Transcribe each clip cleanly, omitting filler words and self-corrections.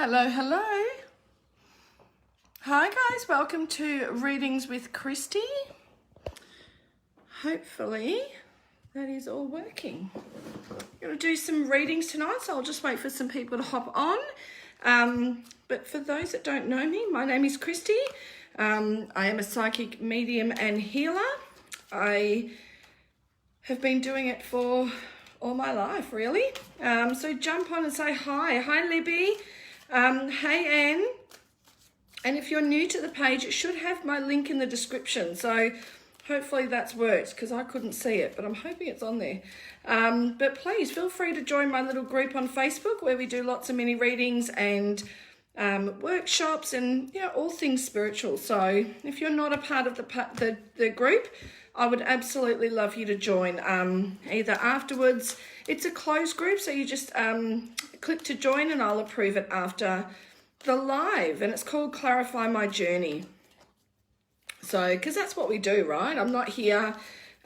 Hello, hello. Hi guys, welcome to Readings with Christy. Hopefully that is all working. I'm going to do some readings tonight, so I'll just wait for some people to hop on. But for those that don't know me, my name is Christy. I am a psychic medium and healer. I have been doing it for all my life, really. So jump on and say hi. Hi, Libby. Hey, Anne. And if you're new to the page, it should have my link in the description. So hopefully that's worked because I couldn't see it, but I'm hoping it's on there. But please feel free to join my little group on Facebook where we do lots of mini readings and workshops and all things spiritual. So if you're not a part of the group, I would absolutely love you to join either afterwards. It's a closed group, so you just click to join and I'll approve it after the live, and it's called Clarify My Journey. So, because that's what we do, right? I'm not here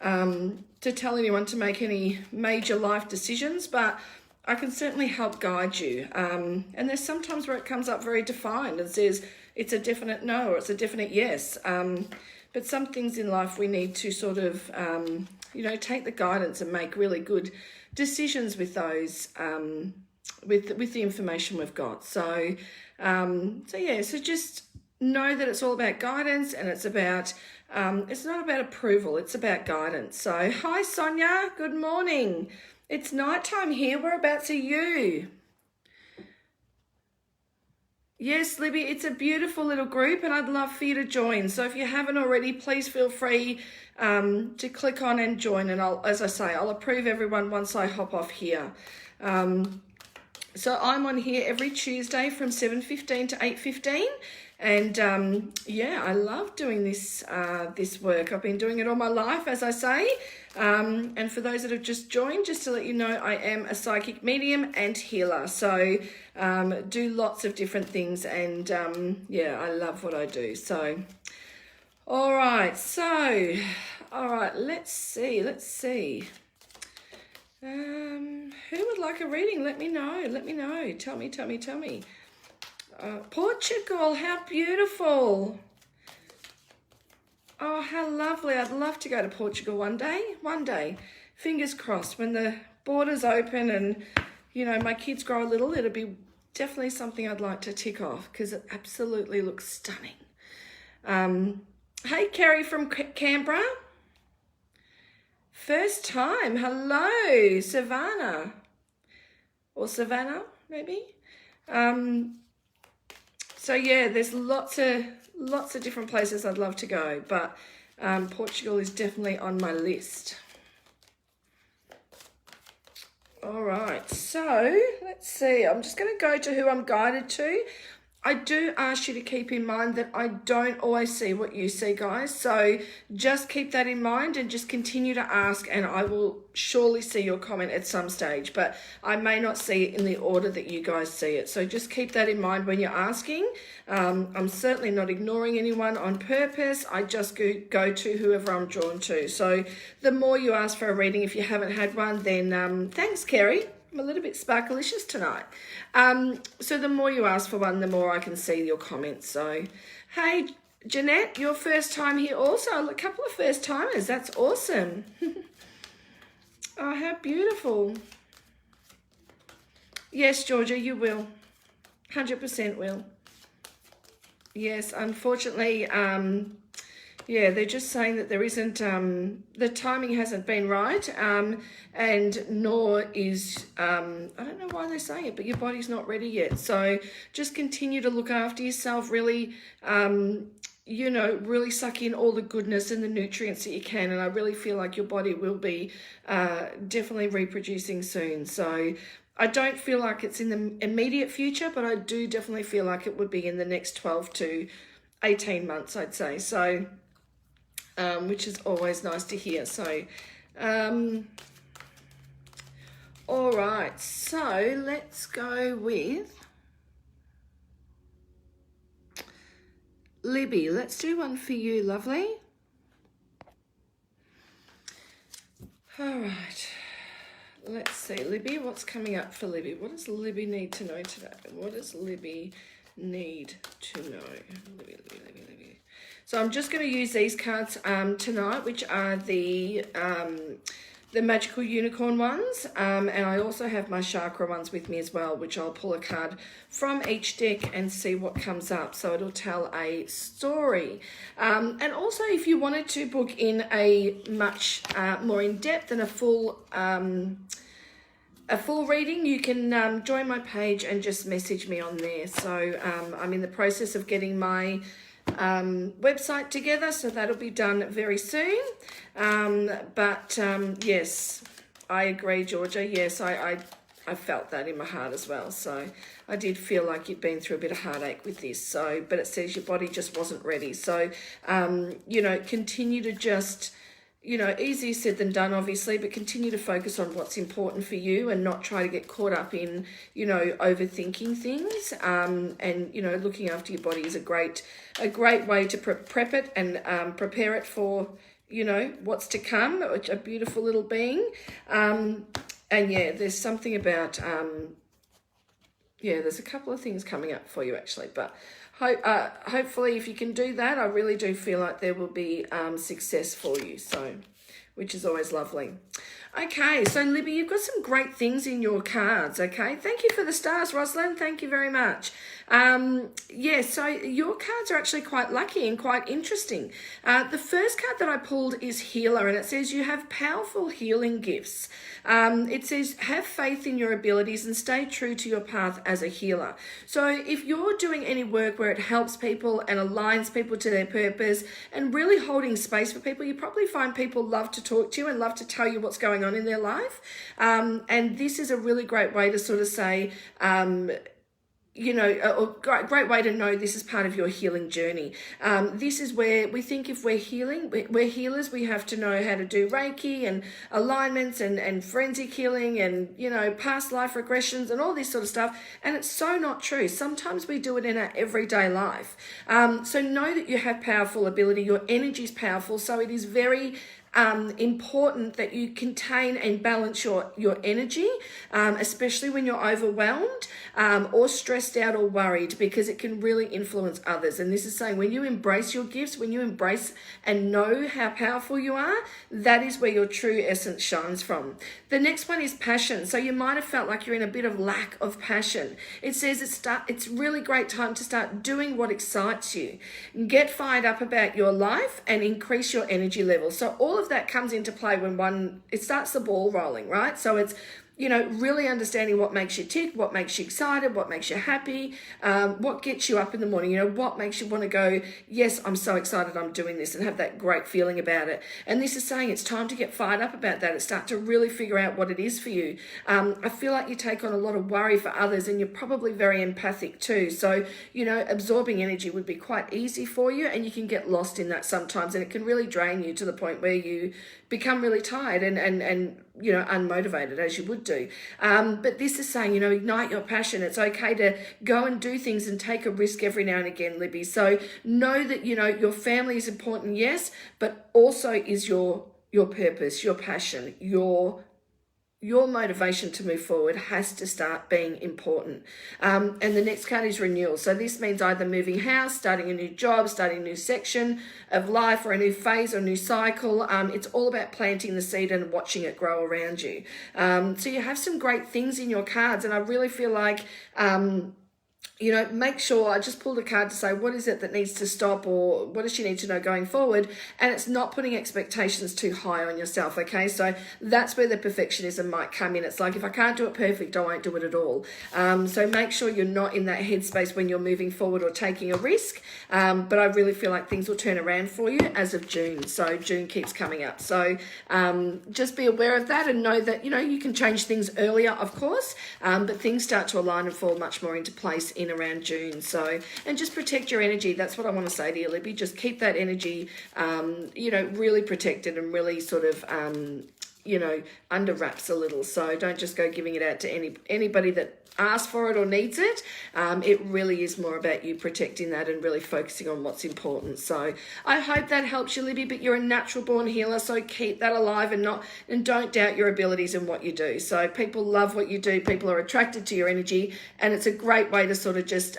to tell anyone to make any major life decisions, but I can certainly help guide you. And there's sometimes where it comes up very defined and says it's a definite no or it's a definite yes. But some things in life we need to sort of, take the guidance and make really good decisions with those, with the information we've got. So just know that it's all about guidance, and it's about, it's not about approval, it's about guidance. So, hi Sonia, good morning. It's nighttime here, whereabouts are you? Yes, Libby, it's a beautiful little group and I'd love for you to join. So if you haven't already, please feel free to click on and join, and I'll approve everyone once I hop off here. So I'm on here every Tuesday from 7:15 to 8:15, and I love doing this work. I've been doing it all my life, as I say. And for those that have just joined, just to let you know, I am a psychic medium and healer. So do lots of different things, and I love what I do. So all right, let's see. Who would like a reading? Let me know. Tell me. Portugal, how beautiful. Oh, how lovely. I'd love to go to Portugal one day. Fingers crossed, when the borders open and, my kids grow a little, it'll be definitely something I'd like to tick off because it absolutely looks stunning. Hey, Kerry from Canberra. First time. Hello, Savannah. Or Savannah, maybe. There's lots of different places I'd love to go, but Portugal is definitely on my list. All right, so let's see. I'm just going to go to who I'm guided to. I do ask you to keep in mind that I don't always see what you see, guys. So just keep that in mind and just continue to ask, and I will surely see your comment at some stage, but I may not see it in the order that you guys see it. So just keep that in mind when you're asking. I'm certainly not ignoring anyone on purpose. I just go to whoever I'm drawn to. So the more you ask for a reading, if you haven't had one, then thanks, Kerry. I'm a little bit sparkalicious tonight. So the more you ask for one, the more I can see your comments. So, hey, Jeanette, your first time here also. A couple of first timers. That's awesome. Oh, how beautiful. Yes, Georgia, you will. 100% will. Yes, unfortunately, they're just saying that there isn't, the timing hasn't been right, and nor is, I don't know why they're saying it, but your body's not ready yet. So just continue to look after yourself, really, really suck in all the goodness and the nutrients that you can. And I really feel like your body will be definitely reproducing soon. So I don't feel like it's in the immediate future, but I do definitely feel like it would be in the next 12 to 18 months, I'd say. So, which is always nice to hear. So, all right, so let's go with Libby. Let's do one for you, lovely. All right, let's see, Libby, what's coming up for Libby? What does Libby need to know today? What does Libby need to know? Libby. So I'm just going to use these cards tonight, which are the magical unicorn ones, and I also have my chakra ones with me as well, which I'll pull a card from each deck and see what comes up. So it'll tell a story. And also, if you wanted to book in a much more in-depth and a full reading, you can join my page and just message me on there. So I'm in the process of getting my website together, so that'll be done very soon. Yes, I agree, Georgia. Yes, I felt that in my heart as well. So I did feel like you'd been through a bit of heartache with this. So, but it says your body just wasn't ready. So, continue to just, easier said than done, obviously, but continue to focus on what's important for you and not try to get caught up in, overthinking things. And looking after your body is a great way to prep it and prepare it for, what's to come, which a beautiful little being. And yeah, there's something about, there's a couple of things coming up for you actually, but hopefully if you can do that, I really do feel like there will be success for you, so, which is always lovely. Okay, so Libby, you've got some great things in your cards, okay? Thank you for the stars, Rosalind. Thank you very much. So your cards are actually quite lucky and quite interesting. The first card that I pulled is Healer, and it says you have powerful healing gifts. It says have faith in your abilities and stay true to your path as a healer. So if you're doing any work where it helps people and aligns people to their purpose and really holding space for people, you probably find people love to talk to you and love to tell you what's going on in their life. And this is a really great way to sort of say, a great way to know this is part of your healing journey. This is where we think if we're we're healers, we have to know how to do Reiki and alignments and forensic healing and, past life regressions and all this sort of stuff. And it's so not true. Sometimes we do it in our everyday life. So know that you have powerful ability. Your energy is powerful. So it is very important that you contain and balance your energy, especially when you're overwhelmed or stressed out or worried, because it can really influence others. And this is saying when you embrace your gifts, when you embrace and know how powerful you are, that is where your true essence shines from. The next one is passion. So you might have felt like you're in a bit of lack of passion. It says it's really great time to start doing what excites you. Get fired up about your life and increase your energy level. So all of that comes into play when it starts the ball rolling, right? So it's, really understanding what makes you tick, what makes you excited, what makes you happy, what gets you up in the morning, what makes you want to go, yes, I'm so excited I'm doing this, and have that great feeling about it. And this is saying it's time to get fired up about that and start to really figure out what it is for you. I feel like you take on a lot of worry for others, and you're probably very empathic too. So, absorbing energy would be quite easy for you, and you can get lost in that sometimes, and it can really drain you to the point where you become really tired and unmotivated, as you would do. But this is saying, ignite your passion. It's okay to go and do things and take a risk every now and again, Libby. So know that, your family is important, yes, but also is your purpose, your passion, your motivation to move forward has to start being important. And the next card is Renewal. So this means either moving house, starting a new job, starting a new section of life, or a new phase or a new cycle. It's all about planting the seed and watching it grow around you. So you have some great things in your cards, and I really feel like make sure, I just pulled a card to say, what is it that needs to stop, or what does she need to know going forward? And it's not putting expectations too high on yourself, okay? So that's where the perfectionism might come in. It's like, if I can't do it perfect, I won't do it at all. So make sure you're not in that headspace when you're moving forward or taking a risk. But I really feel like things will turn around for you as of June. So June keeps coming up. So just be aware of that and know that, you can change things earlier, of course, but things start to align and fall much more into place in around June. So, and just protect your energy. That's what I want to say to you, Libby. Just keep that energy, really protected and really sort of, under wraps a little. So don't just go giving it out to anybody that asks for it or needs it. It really is more about you protecting that and really focusing on what's important. So I hope that helps you, Libby, but you're a natural born healer, so keep that alive and don't doubt your abilities and what you do. So people love what you do, people are attracted to your energy, and it's a great way to sort of just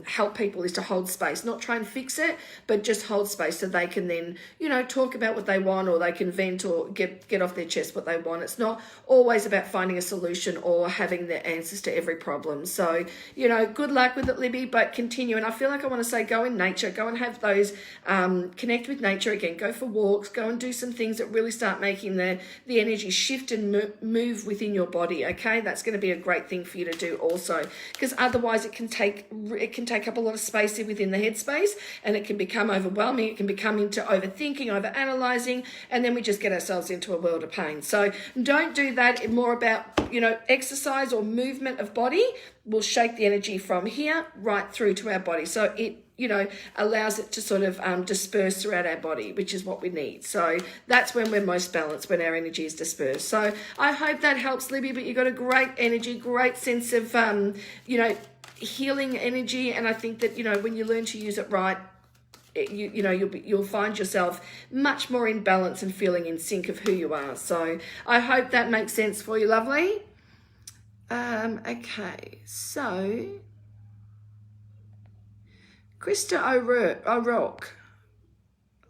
help people, is to hold space, not try and fix it, but just hold space so they can then, talk about what they want, or they can vent or get off their chest what they want. It's not always about finding a solution or having the answers to every problem. So, good luck with it, Libby, but continue. And I feel like I want to say, go in nature, go and have those, connect with nature again, go for walks, go and do some things that really start making the energy shift and move within your body. Okay. That's going to be a great thing for you to do also, because otherwise it can take up a lot of space within the headspace, and it can become overwhelming. It can become into overthinking, overanalyzing, and then we just get ourselves into a world of pain. So don't do that. It's more about, exercise or movement of body will shake the energy from here right through to our body. So it, allows it to sort of disperse throughout our body, which is what we need. So that's when we're most balanced, when our energy is dispersed. So I hope that helps, Libby, but you've got a great energy, great sense of, healing energy. And I think that, when you learn to use it right, you'll find yourself much more in balance and feeling in sync of who you are. So I hope that makes sense for you, lovely. Okay, so Krista O'Rourke.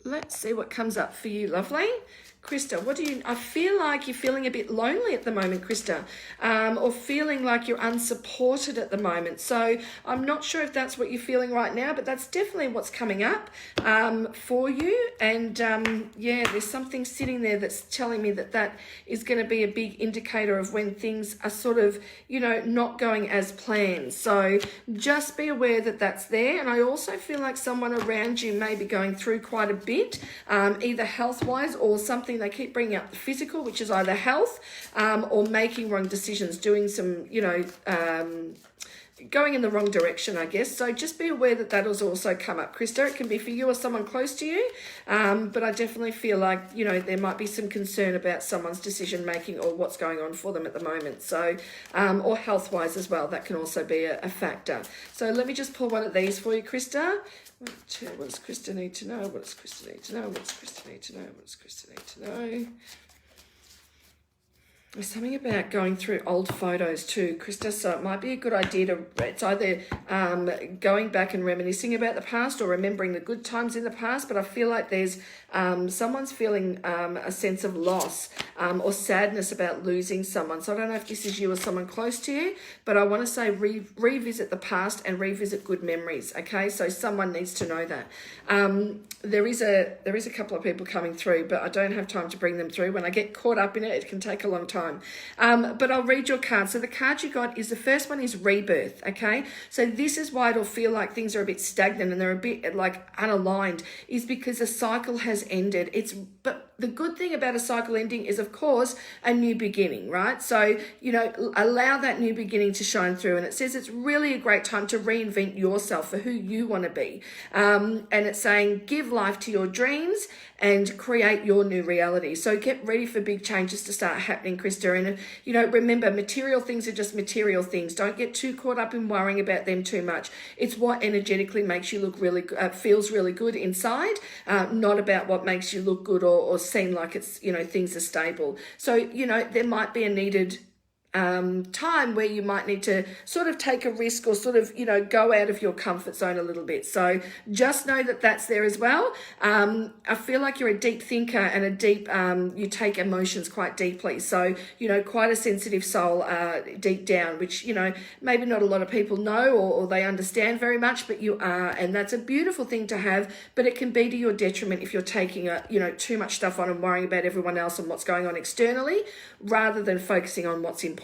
Let's see what comes up for you, lovely. Krista, I feel like you're feeling a bit lonely at the moment, Krista, or feeling like you're unsupported at the moment. So I'm not sure if that's what you're feeling right now, but that's definitely what's coming up for you. And there's something sitting there that's telling me that is going to be a big indicator of when things are sort of, not going as planned. So just be aware that that's there. And I also feel like someone around you may be going through quite a bit, either health-wise or something. They keep bringing up the physical, which is either health or making wrong decisions, doing some, going in the wrong direction, I guess. So just be aware that has also come up, Krista. It can be for you or someone close to you, but I definitely feel like, there might be some concern about someone's decision making or what's going on for them at the moment. So, or health-wise as well, that can also be a factor. So let me just pull one of these for you, Krista. What does Krista need to know? What does Krista need to know? What does Krista need to know? What does Krista need to know? There's something about going through old photos too, Krista, so it might be a good idea it's either going back and reminiscing about the past or remembering the good times in the past, but I feel like there's someone's feeling a sense of loss or sadness about losing someone. So I don't know if this is you or someone close to you, but I want to say revisit the past and revisit good memories, okay? So someone needs to know that. There is a couple of people coming through, but I don't have time to bring them through. When I get caught up in it, it can take a long time. But I'll read your card. So the card you got is, the first one is Rebirth, okay? So this is why it'll feel like things are a bit stagnant and they're a bit like unaligned, is because a cycle has ended. But the good thing about a cycle ending is, of course, a new beginning, right? So, allow that new beginning to shine through. And it says it's really a great time to reinvent yourself for who you want to be. And it's saying, give life to your dreams and create your new reality. So get ready for big changes to start happening, Krista. And, remember, material things are just material things. Don't get too caught up in worrying about them too much. It's what energetically makes you look feels really good inside, not about what makes you look good or seem like it's, things are stable. So, there might be a needed time where you might need to sort of take a risk or sort of, go out of your comfort zone a little bit. So just know that that's there as well. I feel like you're a deep thinker and a deep, you take emotions quite deeply. So, quite a sensitive soul deep down, which, maybe not a lot of people know or they understand very much, but you are. And that's a beautiful thing to have, but it can be to your detriment if you're taking too much stuff on and worrying about everyone else and what's going on externally, rather than focusing on what's important.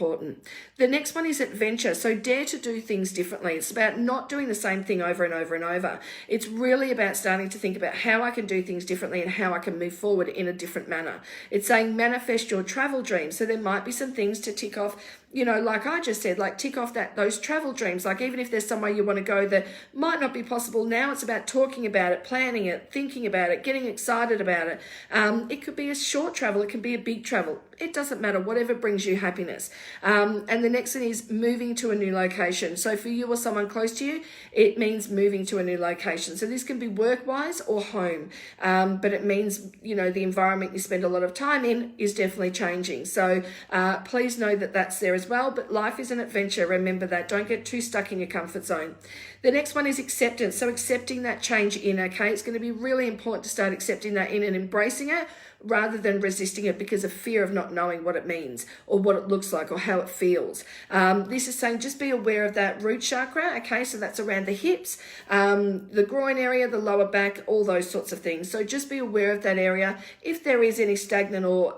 The next one is adventure. So dare to do things differently. It's about not doing the same thing over and over and over. It's really about starting to think about how I can do things differently and how I can move forward in a different manner. It's saying manifest your travel dreams. So there might be some things to tick off you know, like I just said, like tick off those travel dreams. Like even if there's somewhere you want to go that might not be possible now, it's about talking about it, planning it, thinking about it, getting excited about it. It could be a short travel, it can be a big travel. It doesn't matter, whatever brings you happiness. And the next thing is moving to a new location. So for you or someone close to you, it means moving to a new location. So this can be work-wise or home, but it means, you know, the environment you spend a lot of time in is definitely changing. So please know that that's there as well. But life is an adventure. Remember that. Don't get too stuck in your comfort zone. The next one is acceptance. So accepting that change in, okay? It's going to be really important to start accepting that in and embracing it rather than resisting it because of fear of not knowing what it means or what it looks like or how it feels. This is saying just be aware of that root chakra, okay? So that's around the hips, the groin area, the lower back, all those sorts of things. So just be aware of that area. If there is any stagnant or,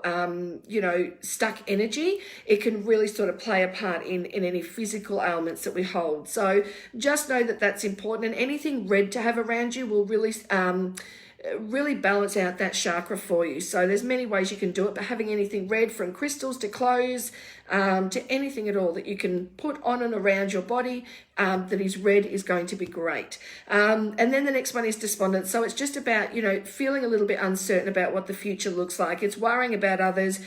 you know, stuck energy, it can really sort of play a part in any physical ailments that we hold. So just know that that's important, and anything red to have around you will really balance out that chakra for you. So there's many ways you can do it, but having anything red, from crystals to clothes, to anything at all that you can put on and around your body that is red is going to be great. And then the next one is despondent. So it's just about, you know, feeling a little bit uncertain about what the future looks like. It's worrying about others.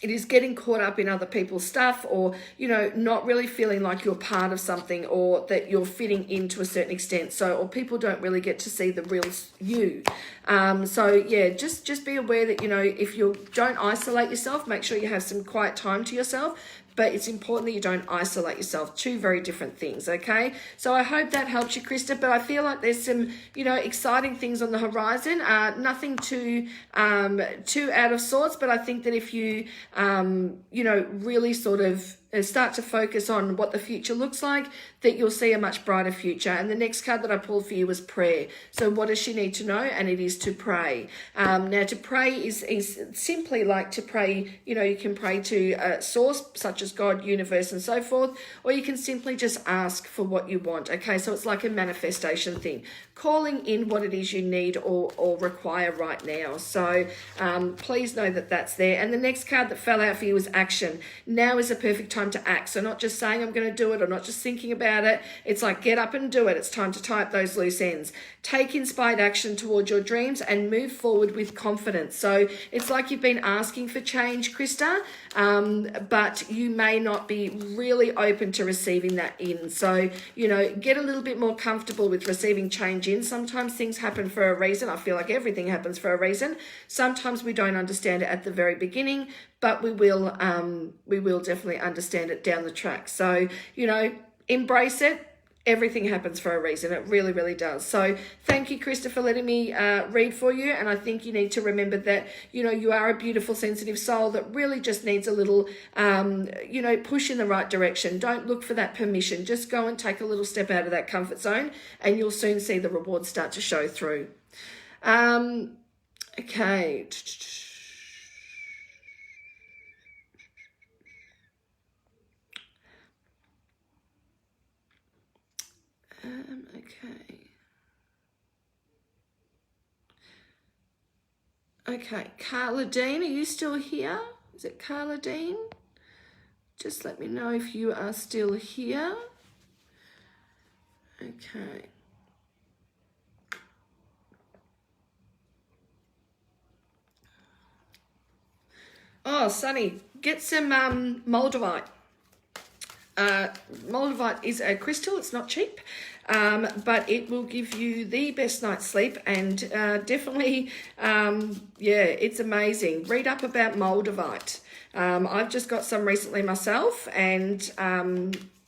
It is getting caught up in other people's stuff, or, you know, not really feeling like you're part of something or that you're fitting in to a certain extent. So, or people don't really get to see the real you. So yeah, just be aware that, you know, if you don't isolate yourself, make sure you have some quiet time to yourself. But it's important that you don't isolate yourself. Two very different things, okay? So I hope that helps you, Krista. But I feel like there's some, you know, exciting things on the horizon. Nothing too out of sorts. But I think that if you, you know, really sort of start to focus on what the future looks like, that you'll see a much brighter future. And the next card that I pulled for you was prayer. So what does she need to know? And it is to pray. Now to pray is simply like to pray, you know, you can pray to a source such as God, universe, and so forth, or you can simply just ask for what you want, okay? So it's like a manifestation thing, calling in what it is you need or require right now. So please know that that's there. And the next card that fell out for you was action. Now is a perfect time to act. So not just saying I'm going to do it or not just thinking about it. It's like get up and do it. It's time to tie up those loose ends. Take inspired action towards your dreams and move forward with confidence. So it's like you've been asking for change, Krista, but you may not be really open to receiving that in. So, you know, get a little bit more comfortable with receiving change in. Sometimes things happen for a reason. I feel like everything happens for a reason. Sometimes we don't understand it at the very beginning, but we will definitely understand it down the track. So, you know, embrace it. Everything happens for a reason. It really, really does. So thank you, Krista, for letting me read for you. And I think you need to remember that, you know, you are a beautiful, sensitive soul that really just needs a little, you know, push in the right direction. Don't look for that permission. Just go and take a little step out of that comfort zone and you'll soon see the rewards start to show through. Okay. Okay, Carla Dean, are you still here? Is it Carla Dean? Just let me know if you are still here. Okay. Oh, Sunny, get some Moldavite. Moldavite is a crystal. It's not cheap, but it will give you the best night's sleep, and definitely, yeah, it's amazing. Read up about Moldavite. I've just got some recently myself, and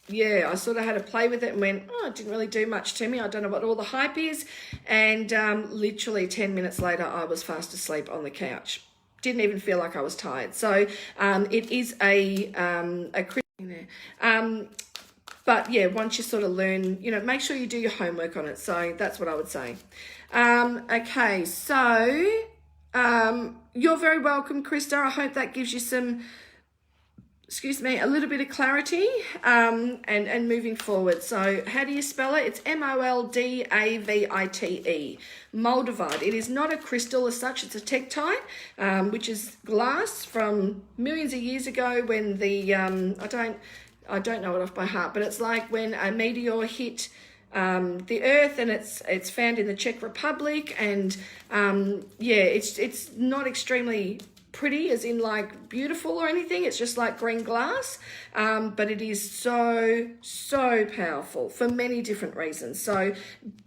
yeah, I sort of had to play with it and went, oh, it didn't really do much to me. I don't know what all the hype is. And literally 10 minutes later, I was fast asleep on the couch. Didn't even feel like I was tired. So it is a but yeah, once you sort of learn, you know, make sure you do your homework on it. So that's what I would say. Okay, so you're very welcome, Krista. I hope that gives you some excuse me, a little bit of clarity and moving forward. So how do you spell it? It's Moldavite. Moldavite. It is not a crystal as such. It's a tektite, which is glass from millions of years ago when the, I don't know it off by heart, but it's like when a meteor hit the earth, and it's found in the Czech Republic, and yeah, it's not extremely pretty as in like beautiful or anything. It's just like green glass, but it is so powerful for many different reasons. So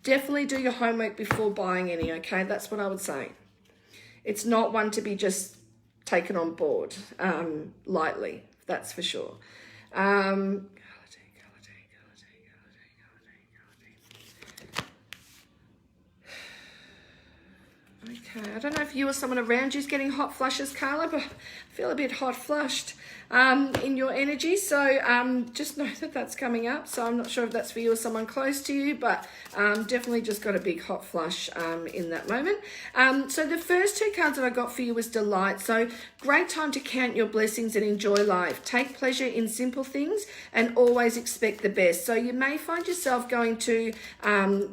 definitely do your homework before buying any. Okay, that's what I would say. It's not one to be just taken on board lightly, that's for sure. Okay, I don't know if you or someone around you is getting hot flushes, Carla, but I feel a bit hot flushed in your energy. So just know that that's coming up. So I'm not sure if that's for you or someone close to you, but definitely just got a big hot flush in that moment. So the first two cards that I got for you was delight. So great time to count your blessings and enjoy life. Take pleasure in simple things and always expect the best. So you may find yourself going to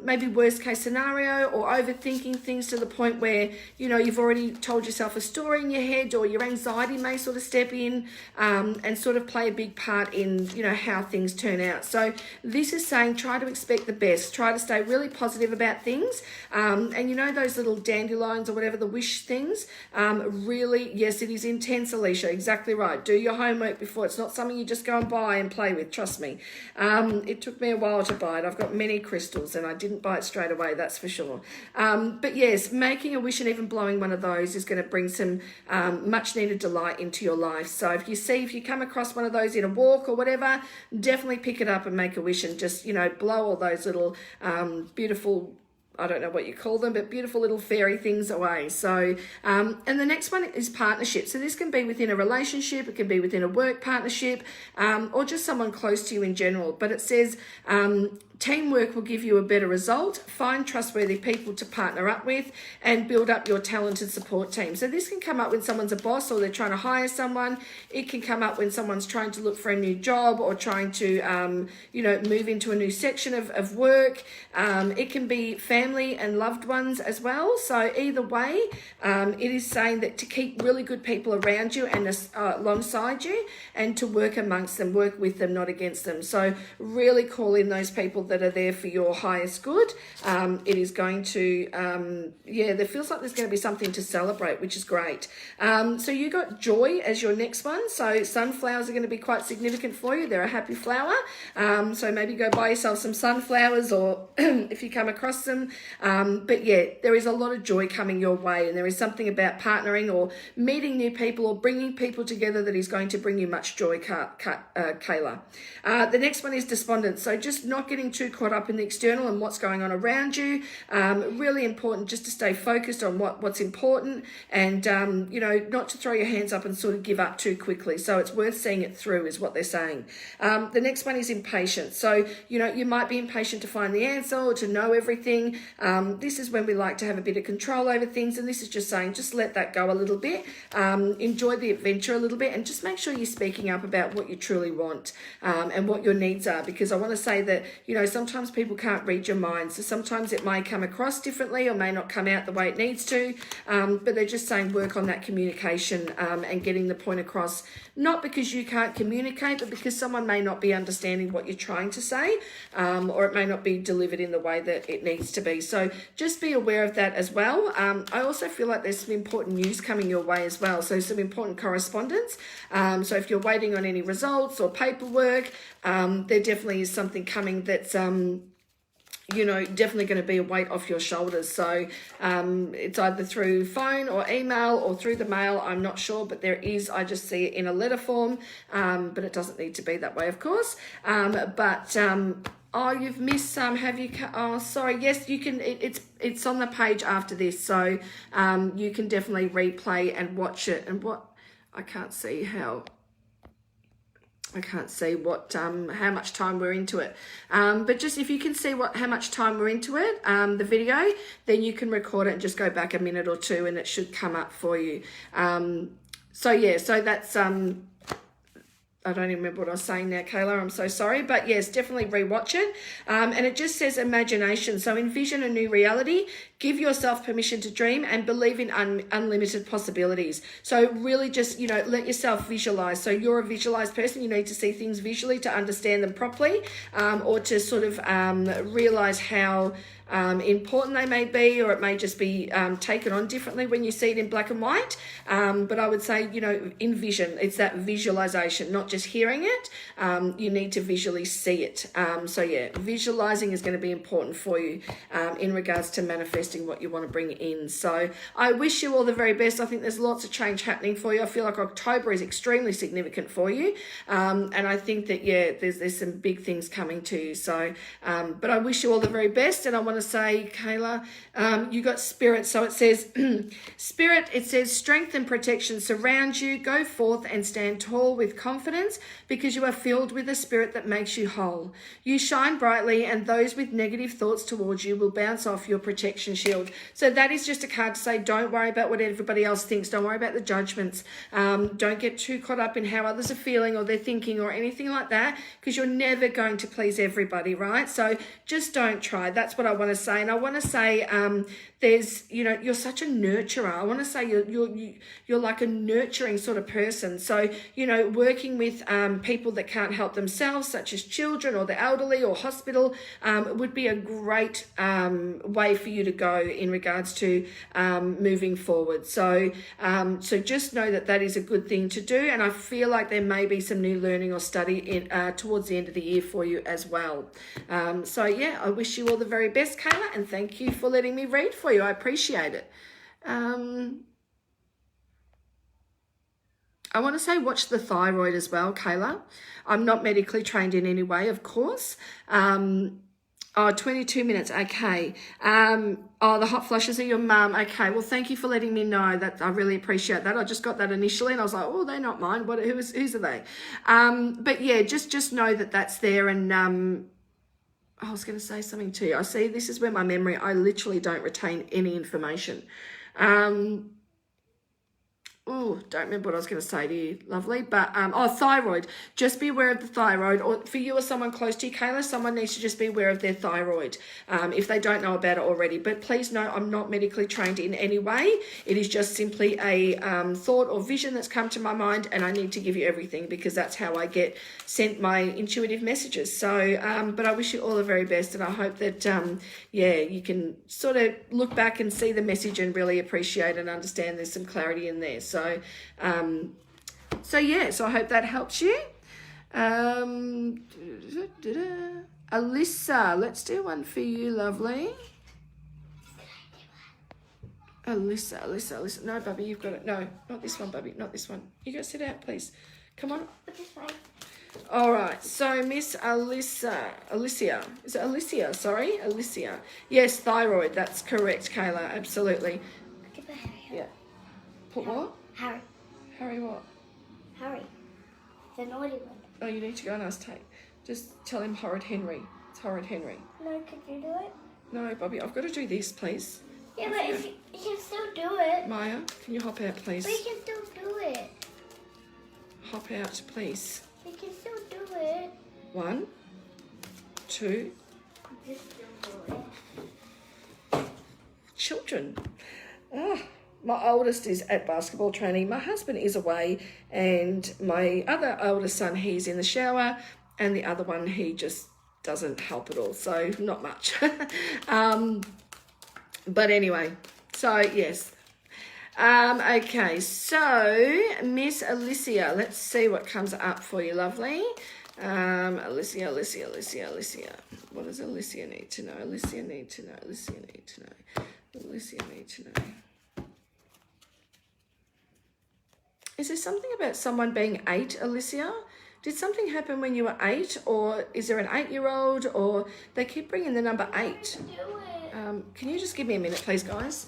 maybe worst case scenario or overthinking things to the point where, you know, you've already told yourself a story in your head, or your anxiety may sort of step in and sort of play a big part in, you know, how things turn out. So this is saying try to expect the best, try to stay really positive about things. And you know those little dandelions or whatever, the wish things, really, yes, it is intense, Alicia, exactly right. Do your homework before. It's not something you just go and buy and play with, trust me. It took me a while to buy it. I've got many crystals and I didn't buy it straight away, that's for sure. But yes, making a wish and even blowing one of those is going to bring some much needed delight into your life. So if you come across one of those in a walk or whatever, definitely pick it up and make a wish and just, you know, blow all those little beautiful, I don't know what you call them, but beautiful little fairy things away. So, and the next one is partnership. So this can be within a relationship, it can be within a work partnership, or just someone close to you in general. But it says, teamwork will give you a better result. Find trustworthy people to partner up with and build up your talented support team. So this can come up when someone's a boss or they're trying to hire someone. It can come up when someone's trying to look for a new job or trying to, you know, move into a new section of work. It can be family and loved ones as well. So either way, it is saying that to keep really good people around you and alongside you, and to work amongst them, work with them, not against them. So really call in those people that are there for your highest good. It is going to, yeah, there feels like there's going to be something to celebrate, which is great. So you got joy as your next one. So sunflowers are going to be quite significant for you. They're a happy flower. So maybe go buy yourself some sunflowers, or if you come across them. But yeah, there is a lot of joy coming your way, and there is something about partnering or meeting new people or bringing people together that is going to bring you much joy, Kayla. The next one is despondent. So just not getting too caught up in the external and what's going on around you. Really important just to stay focused on what's important, and you know, not to throw your hands up and sort of give up too quickly. So it's worth seeing it through is what they're saying. The next one is impatience. So, you know, you might be impatient to find the answer or to know everything. This is when we like to have a bit of control over things, and this is just saying just let that go a little bit. Enjoy the adventure a little bit, and just make sure you're speaking up about what you truly want and what your needs are, because I want to say that, you know, sometimes people can't read your mind, so sometimes it may come across differently or may not come out the way it needs to, but they're just saying work on that communication and getting the point across, not because you can't communicate, but because someone may not be understanding what you're trying to say, or it may not be delivered in the way that it needs to be. So just be aware of that as well. I also feel like there's some important news coming your way as well, so some important correspondence. So if you're waiting on any results or paperwork, there definitely is something coming that's you know, definitely going to be a weight off your shoulders. So it's either through phone or email or through the mail, I'm not sure, but there is, I just see it in a letter form, but it doesn't need to be that way, of course. Oh, you've missed some, have you? Oh, sorry. Yes, you can. It's on the page after this, so you can definitely replay and watch it. And what I can't see what how much time we're into it. But just if you can see how much time we're into it, the video, then you can record it and just go back a minute or two, and it should come up for you. So yeah, so that's I don't even remember what I was saying now, Kayla. I'm so sorry. But yes, definitely rewatch it. And it just says imagination. So envision a new reality, give yourself permission to dream, and believe in unlimited possibilities. So really just, you know, let yourself visualize. So you're a visualized person. You need to see things visually to understand them properly, or to sort of realize how important they may be, or it may just be taken on differently when you see it in black and white. But I would say, you know, envision. It's that visualization, not just hearing it. You need to visually see it. So yeah, visualizing is going to be important for you in regards to manifesting what you want to bring in. So I wish you all the very best. I think there's lots of change happening for you. I feel like October is extremely significant for you. And I think that, yeah, there's some big things coming to you. So, but I wish you all the very best. And I want to say, Kayla, you got spirit. So it says, spirit, it says strength and protection surround you. Go forth and stand tall with confidence because you are filled with a spirit that makes you whole. You shine brightly, and those with negative thoughts towards you will bounce off your protection shield. So that is just a card to say, don't worry about what everybody else thinks. Don't worry about the judgments. Don't get too caught up in how others are feeling or they're thinking or anything like that, because you're never going to please everybody, right? So just don't try. That's what I want to say. And I want to say, there's, you know, you're such a nurturer. I want to say you're like a nurturing sort of person. So, you know, working with people that can't help themselves, such as children or the elderly or hospital, would be a great way for you to go in regards to moving forward. So, so just know that that is a good thing to do. And I feel like there may be some new learning or study in towards the end of the year for you as well. So yeah, I wish you all the very best, Kayla, and thank you for letting me read for you. I appreciate it. I want to say watch the thyroid as well, Kayla. I'm not medically trained in any way, of course. 22 minutes, okay. Oh, the hot flushes are your mum. Okay, well, thank you for letting me know. That I really appreciate that. I just got that initially, and I was like, oh, they're not mine. Whose are they? But yeah, just know that that's there. And I was going to say something to you. I see this is where my memory, I literally don't retain any information. Oh, don't remember what I was going to say to you, lovely. But, thyroid. Just be aware of the thyroid. Or for you or someone close to you, Kayla, someone needs to just be aware of their thyroid if they don't know about it already. But please know I'm not medically trained in any way. It is just simply a thought or vision that's come to my mind, and I need to give you everything because that's how I get sent my intuitive messages. So, but I wish you all the very best, and I hope that, yeah, you can sort of look back and see the message and really appreciate and understand there's some clarity in there. So, yeah, so I hope that helps you. Alyssa, let's do one for you, lovely. Alyssa. No, Bubby, you've got it. No, not this one, Bubby, not this one. You go sit out, please. Come on. All right, so Miss Alicia. Is it Alicia? Sorry, Alicia. Yes, thyroid, that's correct, Kayla, absolutely. Yeah. Put what? Harry. Harry what? Harry. The naughty one. Oh, you need to go and ask Tate. Just tell him Horrid Henry. It's Horrid Henry. No, could you do it? No, Bobby, I've got to do this, please. Yeah, but if you can still do it. Maya, can you hop out, please? But you can still do it. Hop out, please. You can still do it. 1, 2. Just still do it. Children. My oldest is at basketball training. My husband is away, and my other oldest son, he's in the shower, and the other one, he just doesn't help at all. So not much. But anyway, so yes. Okay, so Miss Alicia, let's see what comes up for you, lovely. Alicia. What does Alicia need to know? Alicia need to know. Is there something about someone being 8, Alicia? Did something happen when you were 8, or is there an 8-year-old, or they keep bringing the number 8? Can you just give me a minute, please, guys?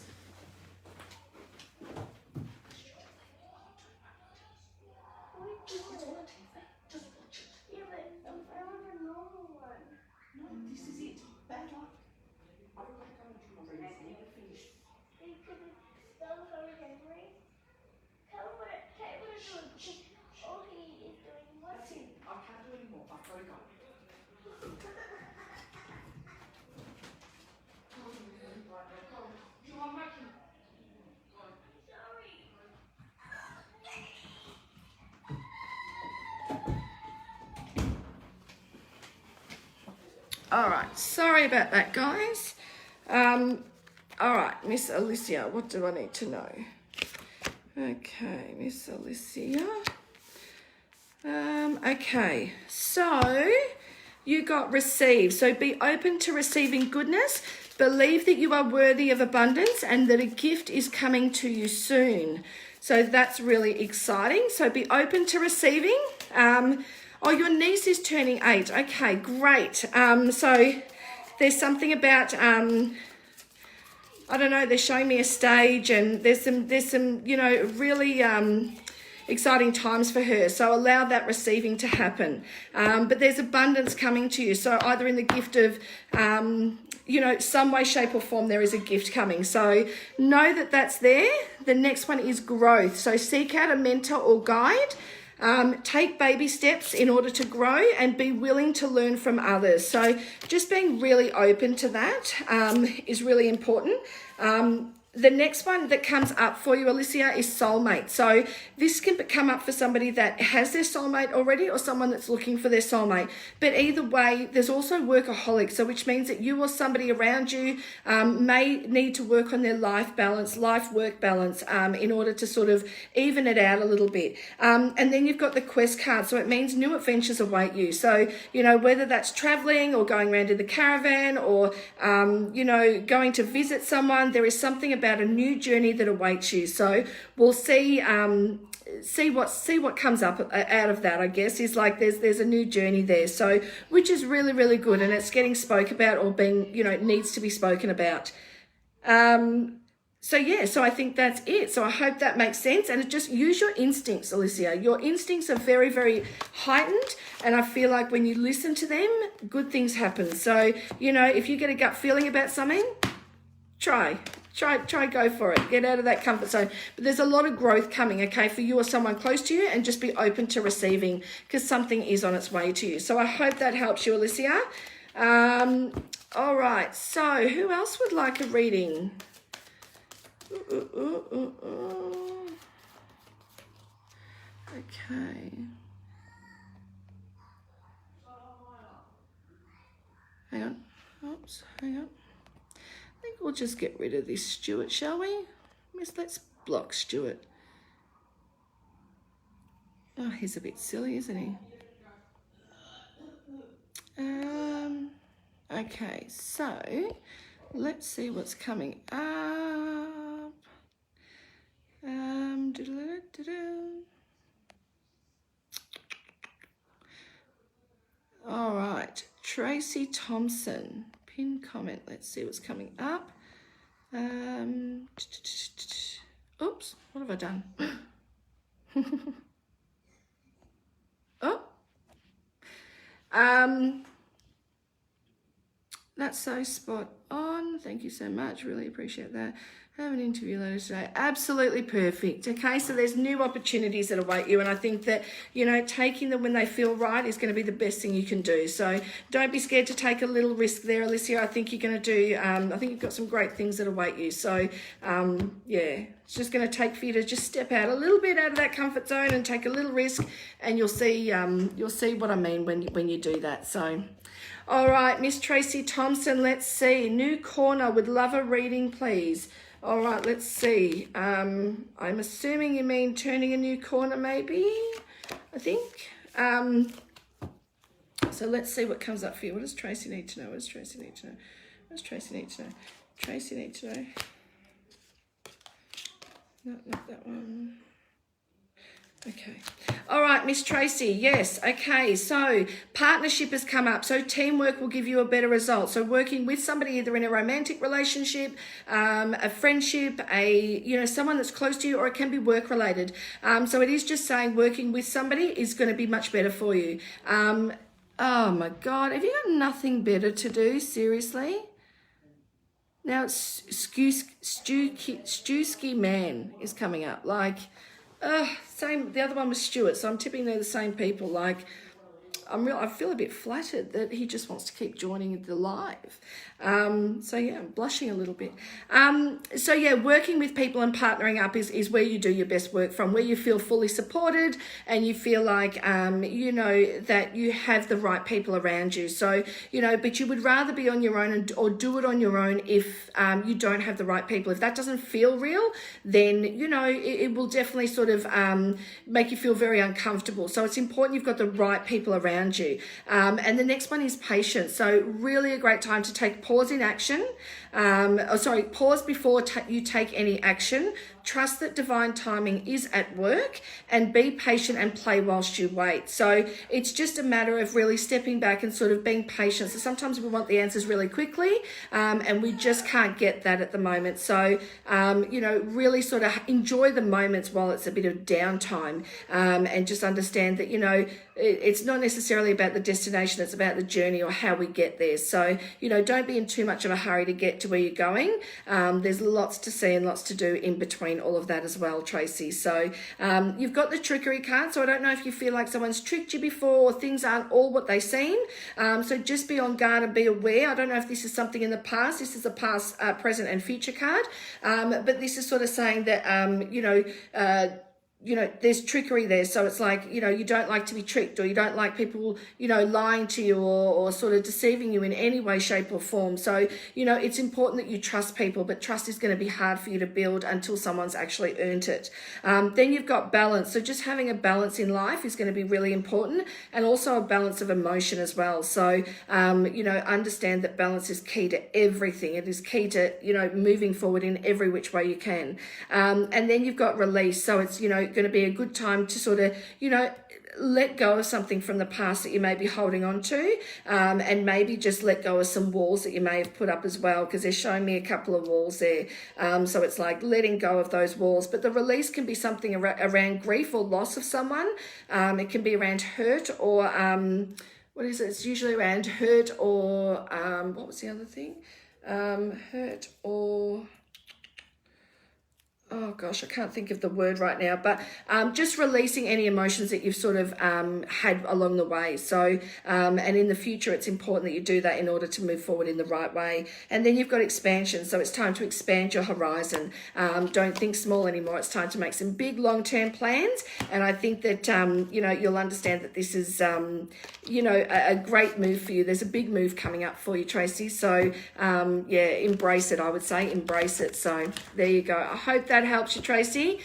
All right. Sorry about that, guys. All right, Miss Alicia, what do I need to know? Okay, Miss Alicia. Okay, so you got receive. So be open to receiving goodness. Believe that you are worthy of abundance and that a gift is coming to you soon. So that's really exciting. So be open to receiving. Oh, your niece is turning 8. Okay, great. So there's something about... I don't know, they're showing me a stage and there's some, you know, really exciting times for her. So allow that receiving to happen. But there's abundance coming to you. So either in the gift of, you know, some way, shape or form, there is a gift coming. So know that that's there. The next one is growth. So seek out a mentor or guide. Take baby steps in order to grow and be willing to learn from others. So just being really open to that is really important. The next one that comes up for you, Alicia, is soulmate. So this can come up for somebody that has their soulmate already or someone that's looking for their soulmate. But either way, there's also workaholic, so which means that you or somebody around you may need to work on their life balance, life-work balance in order to sort of even it out a little bit. And then you've got the quest card, so it means new adventures await you. So, you know, whether that's traveling or going around in the caravan or, you know, going to visit someone, there is something about a new journey that awaits you. So we'll see what comes up out of that. I guess is like there's a new journey there, so which is really, really good, and it's getting spoke about or being, you know, needs to be spoken about. So yeah, so I think that's it. So I hope that makes sense, and just use your instincts, Alicia. Your instincts are very, very heightened, and I feel like when you listen to them, good things happen. So, you know, if you get a gut feeling about something, try, go for it. Get out of that comfort zone. But there's a lot of growth coming, okay, for you or someone close to you, and just be open to receiving because something is on its way to you. So I hope that helps you, Alicia. All right, so who else would like a reading? Okay. Hang on. Oops, hang on. I think we'll just get rid of this Stuart, shall we? Let's block Stuart. Oh, he's a bit silly, isn't he? Okay, so let's see what's coming up. All right, Tracy Thompson. Pin comment. Let's see what's coming up. Oops, what have I done? That's so spot on. Thank you so much. Really appreciate that. Have an interview later today. Absolutely perfect. Okay, so there's new opportunities that await you, and I think that, you know, taking them when they feel right is going to be the best thing you can do. So don't be scared to take a little risk there, Alicia. I think you're going to do, I think you've got some great things that await you. So, yeah, it's just going to take for you to just step out a little bit out of that comfort zone and take a little risk, and you'll see what I mean when you do that. So, all right, Miss Tracy Thompson, let's see. New corner, would love a reading, please. All right, let's see. I'm assuming you mean turning a new corner, maybe, I think. So let's see what comes up for you. What does Tracy need to know? What does Tracy need to know? What does Tracy need to know? Tracy need to know. No, not that one. Okay. All right, Miss Tracy. Yes. Okay. So partnership has come up. So teamwork will give you a better result. So working with somebody either in a romantic relationship, a friendship, someone that's close to you, or it can be work related. So it is just saying working with somebody is going to be much better for you. Oh my God. Have you got nothing better to do? Seriously? Now it's Stewski Man is coming up. Like, same. The other one was Stuart, so I'm tipping they're the same people. Like, I feel a bit flattered that he just wants to keep joining the live. So yeah, I'm blushing a little bit. So yeah, working with people and partnering up is where you do your best work from, where you feel fully supported and you feel like, you know, that you have the right people around you. So, you know, but you would rather be on your own or do it on your own if you don't have the right people. If that doesn't feel real, then, you know, it will definitely sort of make you feel very uncomfortable. So it's important you've got the right people around you. And the next one is patience. So really a great time to take pause in action. Pause before you take any action. Trust that divine timing is at work and be patient and play whilst you wait. So it's just a matter of really stepping back and sort of being patient. So sometimes we want the answers really quickly and we just can't get that at the moment. So, you know, really sort of enjoy the moments while it's a bit of downtime and just understand that, you know, it's not necessarily about the destination, it's about the journey or how we get there. So, you know, don't be in too much of a hurry to get to where you're going. There's lots to see and lots to do in between all of that as well, Tracy. So you've got the trickery card. So I don't know if you feel like someone's tricked you before or things aren't all what they seem. So just be on guard and be aware. I don't know if this is something in the past. This is a past, present and future card. But this is sort of saying that, you know, there's trickery there. So it's like, you know, you don't like to be tricked or you don't like people, you know, lying to you or sort of deceiving you in any way, shape or form. So, you know, it's important that you trust people, but trust is going to be hard for you to build until someone's actually earned it. Then you've got balance. So just having a balance in life is going to be really important, and also a balance of emotion as well. So, you know, understand that balance is key to everything. It is key to, you know, moving forward in every which way you can. And then you've got release. So it's, you know, going to be a good time to sort of, you know, let go of something from the past that you may be holding on to, and maybe just let go of some walls that you may have put up as well, because they're showing me a couple of walls there. So it's like letting go of those walls. But the release can be something around grief or loss of someone. It can be around hurt or what is it? It's usually around hurt or what was the other thing? Hurt or... oh gosh, I can't think of the word right now, but just releasing any emotions that you've sort of had along the way. So, and in the future, it's important that you do that in order to move forward in the right way. And then you've got expansion. So it's time to expand your horizon. Don't think small anymore. It's time to make some big long-term plans. And I think that, you know, you'll understand that this is, you know, a great move for you. There's a big move coming up for you, Tracy. So, yeah, embrace it, I would say. Embrace it. So there you go. I hope that helps you, Tracy.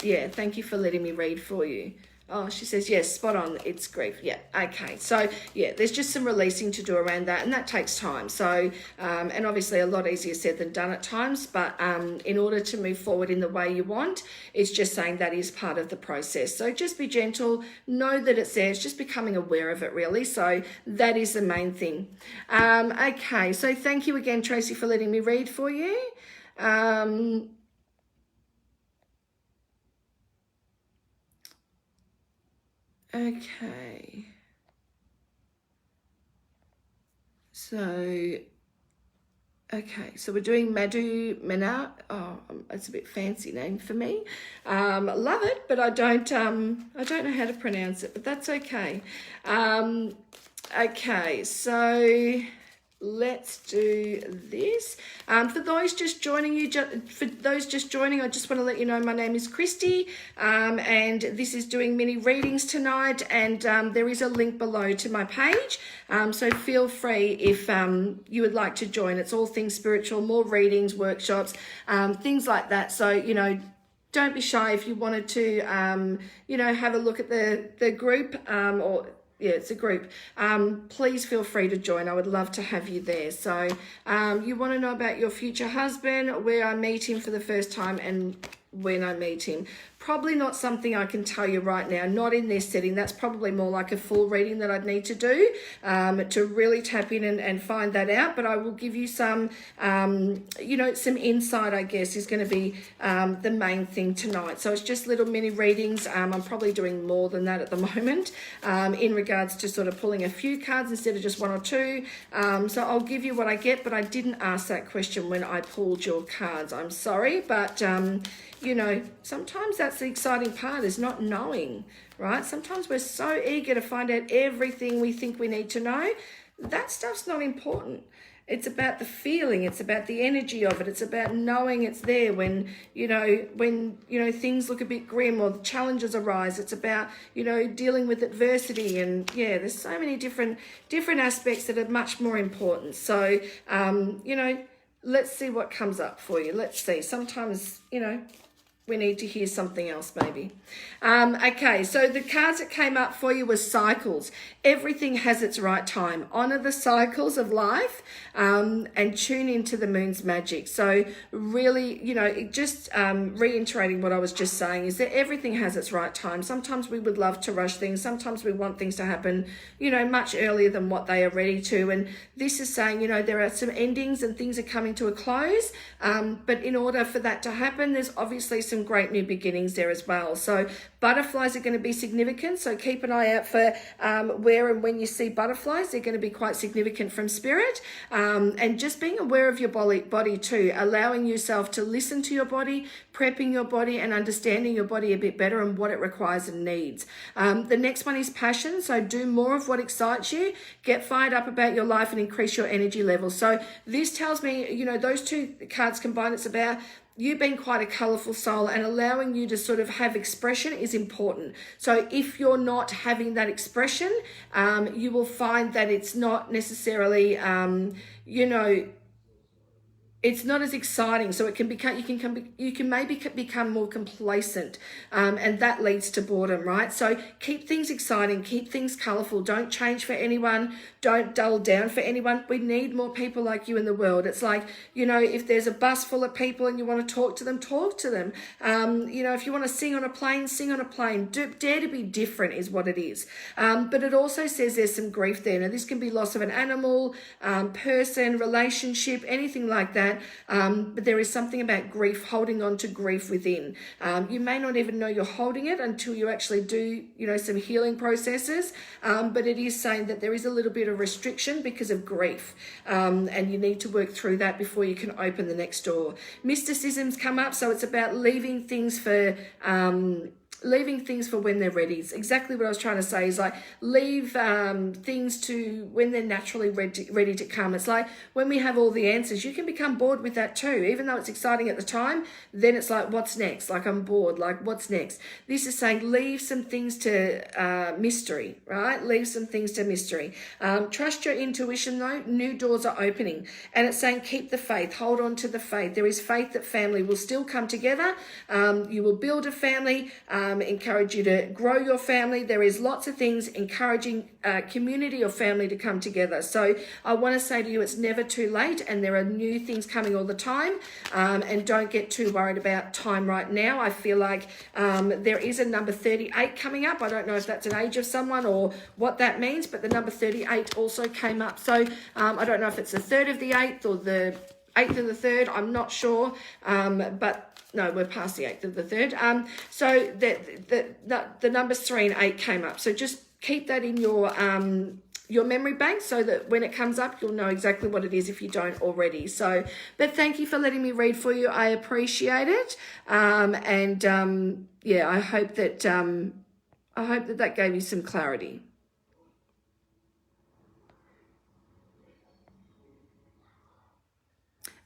Yeah, thank you for letting me read for you. Oh, she says, yes, spot on. It's grief. Yeah. Okay. So yeah, there's just some releasing to do around that, and that takes time. So, and obviously a lot easier said than done at times, but, in order to move forward in the way you want, it's just saying that is part of the process. So just be gentle, know that it's there. It's just becoming aware of it really. So that is the main thing. Okay. So thank you again, Tracy, for letting me read for you. Okay. So, so we're doing Madhu Mena. Oh, it's a bit fancy name for me. Love it, but I don't know how to pronounce it, but that's okay. Okay, so let's do this. For those just joining, I just want to let you know my name is Christy, and this is doing mini readings tonight, and there is a link below to my page, so feel free if you would like to join. It's all things spiritual, more readings, workshops, things like that. So, you know, don't be shy if you wanted to, you know, have a look at the group, or yeah, it's a group. Please feel free to join. I would love to have you there. So you want to know about your future husband, where I meet him for the first time and when I meet him. Probably not something I can tell you right now, not in this setting. That's probably more like a full reading that I'd need to do to really tap in and find that out. But I will give you some, you know, some insight, I guess, is going to be the main thing tonight. So it's just little mini readings. I'm probably doing more than that at the moment in regards to sort of pulling a few cards instead of just one or two. So I'll give you what I get, but I didn't ask that question when I pulled your cards. I'm sorry, but you know, sometimes that's the exciting part, is not knowing right? Sometimes we're so eager to find out everything we think we need to know. That stuff's not important. It's about the feeling. It's about the energy of it. It's about knowing it's there when things look a bit grim or the challenges arise. It's about, dealing with adversity. And yeah, there's so many different aspects that are much more important. So, let's see what comes up for you. Let's see. Sometimes, we need to hear something else maybe. Okay, so the cards that came up for you were cycles. Everything has its right time. Honor the cycles of life and tune into the moon's magic. So really, just reiterating what I was just saying is that everything has its right time. Sometimes we would love to rush things. Sometimes we want things to happen, much earlier than what they are ready to. And this is saying, there are some endings and things are coming to a close. But in order for that to happen, there's obviously some great new beginnings there as well. So butterflies are going to be significant. So keep an eye out for where and when you see butterflies. They're going to be quite significant from spirit. And just being aware of your body too, allowing yourself to listen to your body, prepping your body and understanding your body a bit better and what it requires and needs. The next one is passion. So do more of what excites you. Get fired up about your life and increase your energy level. So this tells me, those two cards combined, it's about you being quite a colourful soul and allowing you to sort of have expression is important. So if you're not having that expression, you will find that it's not necessarily, it's not as exciting, so it can become you can maybe become more complacent, and that leads to boredom, right? So keep things exciting, keep things colourful. Don't change for anyone. Don't dull down for anyone. We need more people like you in the world. It's like, if there's a bus full of people and you want to talk to them, talk to them. If you want to sing on a plane, sing on a plane. Dare to be different is what it is. But it also says there's some grief there. Now this can be loss of an animal, person, relationship, anything like that. But there is something about grief, holding on to grief within. You may not even know you're holding it until you actually do, some healing processes. But it is saying that there is a little bit of restriction because of grief. And you need to work through that before you can open the next door. Mysticism's come up, so it's about leaving things for when they're ready. It's exactly what I was trying to say, is like leave things to when they're naturally ready to come. It's like when we have all the answers, you can become bored with that too. Even though it's exciting at the time, then it's like, what's next? Like, I'm bored, like, what's next? This is saying leave some things to mystery, right? Leave some things to mystery. Trust your intuition though. New doors are opening. And it's saying keep the faith, hold on to the faith. There is faith that family will still come together. You will build a family, encourage you to grow your family. There is lots of things encouraging community or family to come together. So I want to say to you, it's never too late, and there are new things coming all the time. And don't get too worried about time right now. I feel like there is a number 38 coming up. I don't know if that's an age of someone or what that means, but the number 38 also came up. So I don't know if it's the 3rd of the 8th or the 8th of the 3rd. I'm not sure, but no, we're past the 8th of the 3rd. So the numbers 3 and 8 came up. So just keep that in your memory bank so that when it comes up, you'll know exactly what it is if you don't already. So, but thank you for letting me read for you. I appreciate it. Yeah, I hope that that gave you some clarity.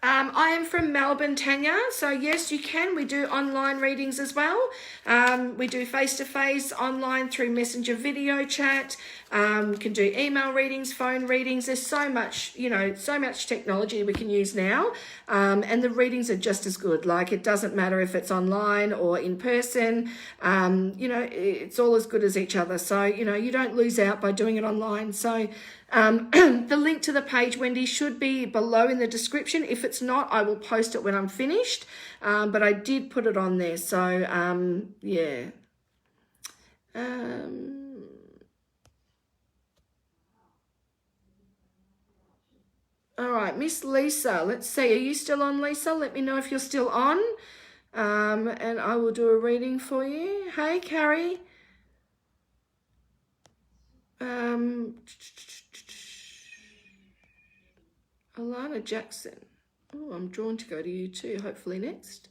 I am from Melbourne, Tanya. So yes, you can. We do online readings as well. We do face-to-face, online through messenger video chat. Can do email readings, phone readings. There's so much, so much technology we can use now. And the readings are just as good. Like, it doesn't matter if it's online or in person. It's all as good as each other. So, you don't lose out by doing it online. So the link to the page, Wendy, should be below in the description. If it's not, I will post it when I'm finished. But I did put it on there. So, yeah. All right, Miss Lisa, let's see. Are you still on, Lisa? Let me know if you're still on. And I will do a reading for you. Hey, Carrie. Alana Jackson. Oh, I'm drawn to go to you too, hopefully next.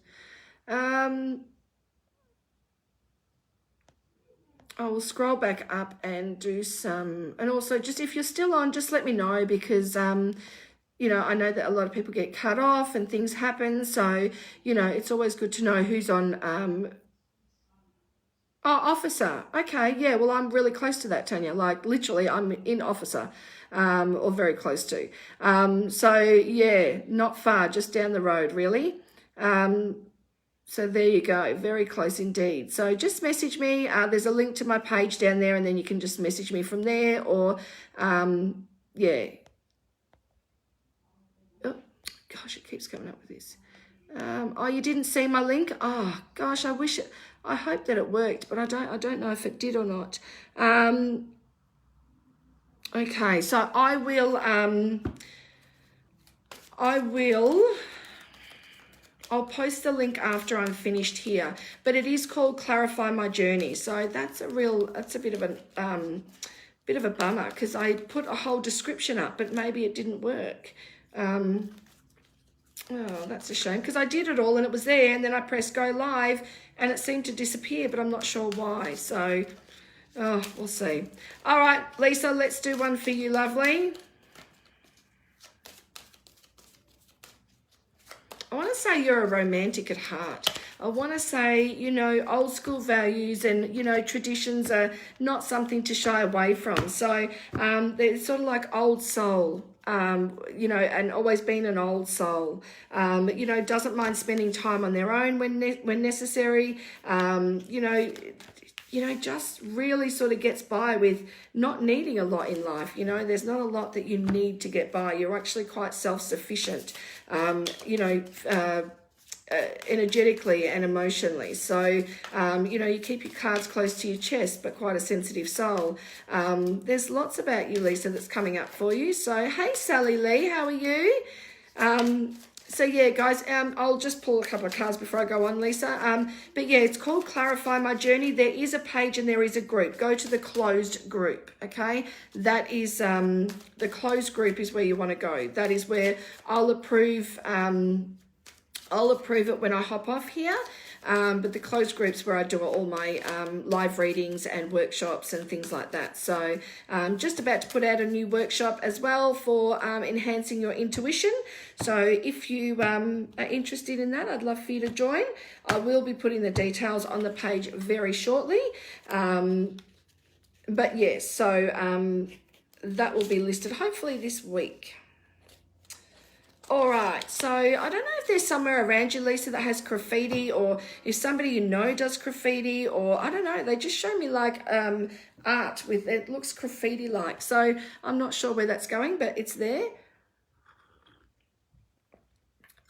I will scroll back up and do some, and also just if you're still on, just let me know, because you know, I know that a lot of people get cut off and things happen, so you know, it's always good to know who's on. Oh, officer. Okay, yeah, well, I'm really close to that, Tanya. Like, literally, I'm in officer, or very close to. So, yeah, not far, just down the road, really. So there you go, very close indeed. So just message me. There's a link to my page down there, and then you can just message me from there, or, yeah. Oh, gosh, it keeps coming up with this. Oh, you didn't see my link? Oh, gosh, I hope that it worked, but I don't know if it did or not. Okay, so I'll post the link after I'm finished here, but it is called Clarify My Journey. So that's a bit of a bummer, because I put a whole description up, but maybe it didn't work. Oh, that's a shame, because I did it all and it was there, and then I pressed go live and it seemed to disappear, but I'm not sure why. So, oh, we'll see. All right, Lisa, let's do one for you, lovely. I want to say you're a romantic at heart. I want to say, you know, old school values and, you know, traditions are not something to shy away from. So they're sort of like old soul, you know, and always been an old soul, you know, doesn't mind spending time on their own when necessary, you know, just really sort of gets by with not needing a lot in life. You know, there's not a lot that you need to get by. You're actually quite self-sufficient, you know, energetically and emotionally. So, you know, you keep your cards close to your chest, but quite a sensitive soul. There's lots about you, Lisa, that's coming up for you. So, hey, Sally Lee, how are you? So yeah, guys, I'll just pull a couple of cards before I go on, Lisa. But yeah, it's called Clarify My Journey. There is a page and there is a group. Go to the closed group, okay? That is, the closed group is where you want to go. That is where I'll approve it when I hop off here. But the closed groups where I do all my live readings and workshops and things like that. So just about to put out a new workshop as well for enhancing your intuition. So if you are interested in that, I'd love for you to join. I will be putting the details on the page very shortly. But yes, so that will be listed hopefully this week. All right, so I don't know if there's somewhere around you, Lisa, that has graffiti, or if somebody you know does graffiti, or I don't know, they just show me like art with, it looks graffiti-like. So I'm not sure where that's going, but it's there.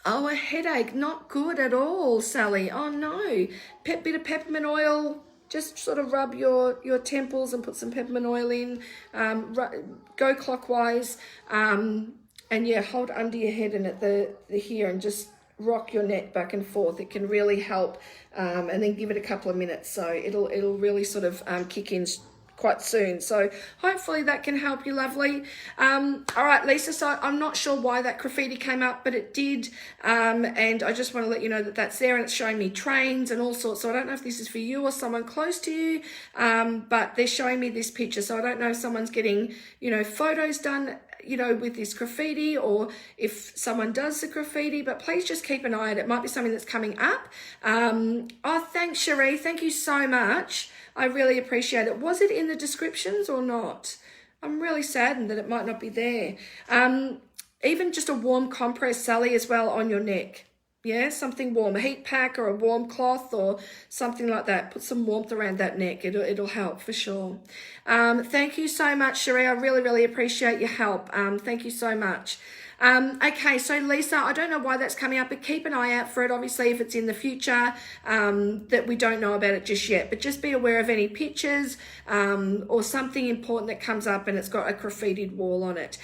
Oh, a headache, not good at all, Sally. Oh no, bit of peppermint oil. Just sort of rub your temples and put some peppermint oil in. Go clockwise. And yeah, hold under your head and at the here, and just rock your neck back and forth. It can really help. And then give it a couple of minutes. So it'll really sort of kick in quite soon. So hopefully that can help you, lovely. All right, Lisa, so I'm not sure why that graffiti came up, but it did. And I just want to let you know that that's there, and it's showing me trains and all sorts. So I don't know if this is for you or someone close to you, but they're showing me this picture. So I don't know if someone's getting, you know, photos done, you know, with this graffiti, or if someone does the graffiti, but please just keep an eye on it. It might be something that's coming up. Oh, thanks, Cherie. Thank you so much. I really appreciate it. Was it in the descriptions or not? I'm really saddened that it might not be there. Even just a warm compress, Sally, as well on your neck. Yeah, something warm, a heat pack or a warm cloth or something like that. Put some warmth around that neck. It'll help for sure. Thank you so much, Cherie. I really appreciate your help. Thank you so much. Okay, so Lisa, I don't know why that's coming up, but keep an eye out for it. Obviously, if it's in the future, that we don't know about it just yet, but just be aware of any pictures or something important that comes up and it's got a graffitied wall on it.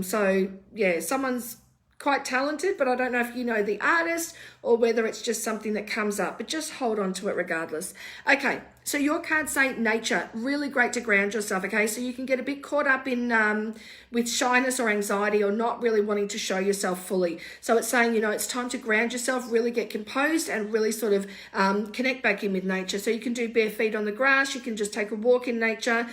So yeah, someone's quite talented, but I don't know if you know the artist or whether it's just something that comes up, but just hold on to it regardless. Okay, So your cards say nature, really great to ground yourself, okay? So you can get a bit caught up in with shyness or anxiety or not really wanting to show yourself fully. So it's saying, you know, it's time to ground yourself, really get composed and really sort of connect back in with nature. So you can do bare feet on the grass, you can just take a walk in nature,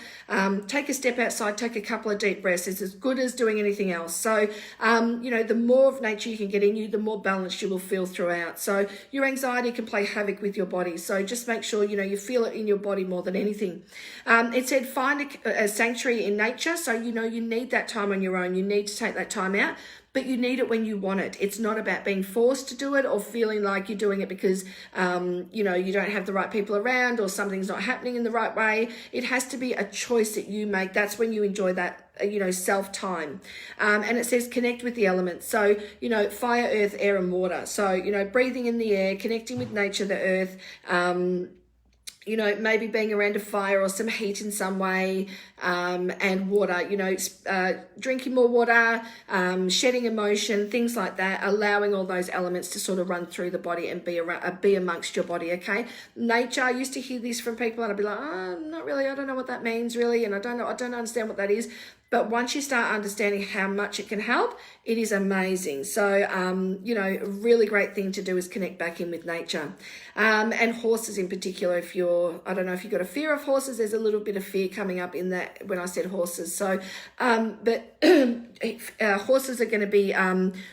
take a step outside, take a couple of deep breaths. It's as good as doing anything else. So, you know, the more of nature you can get in you, the more balanced you will feel throughout. So your anxiety can play havoc with your body. So just make sure, you know, you feel it in your body more than anything. It said find a sanctuary in nature. So, you know, you need that time on your own. You need to take that time out, but you need it when you want it. It's not about being forced to do it or feeling like you're doing it because, you know, you don't have the right people around or something's not happening in the right way. It has to be a choice that you make. That's when you enjoy that, you know, self-time. And it says connect with the elements. So, you know, fire, earth, air, and water. So, you know, breathing in the air, connecting with nature, the earth, you know, maybe being around a fire or some heat in some way, and water, you know, drinking more water, shedding emotion, things like that, allowing all those elements to sort of run through the body and be amongst your body, okay? Nature, I used to hear this from people and I'd be like, oh, not really, I don't know what that means really, and I don't understand what that is. But once you start understanding how much it can help, it is amazing. So, you know, a really great thing to do is connect back in with nature. And horses in particular, I don't know if you've got a fear of horses, there's a little bit of fear coming up in that when I said horses. So, but horses are going to be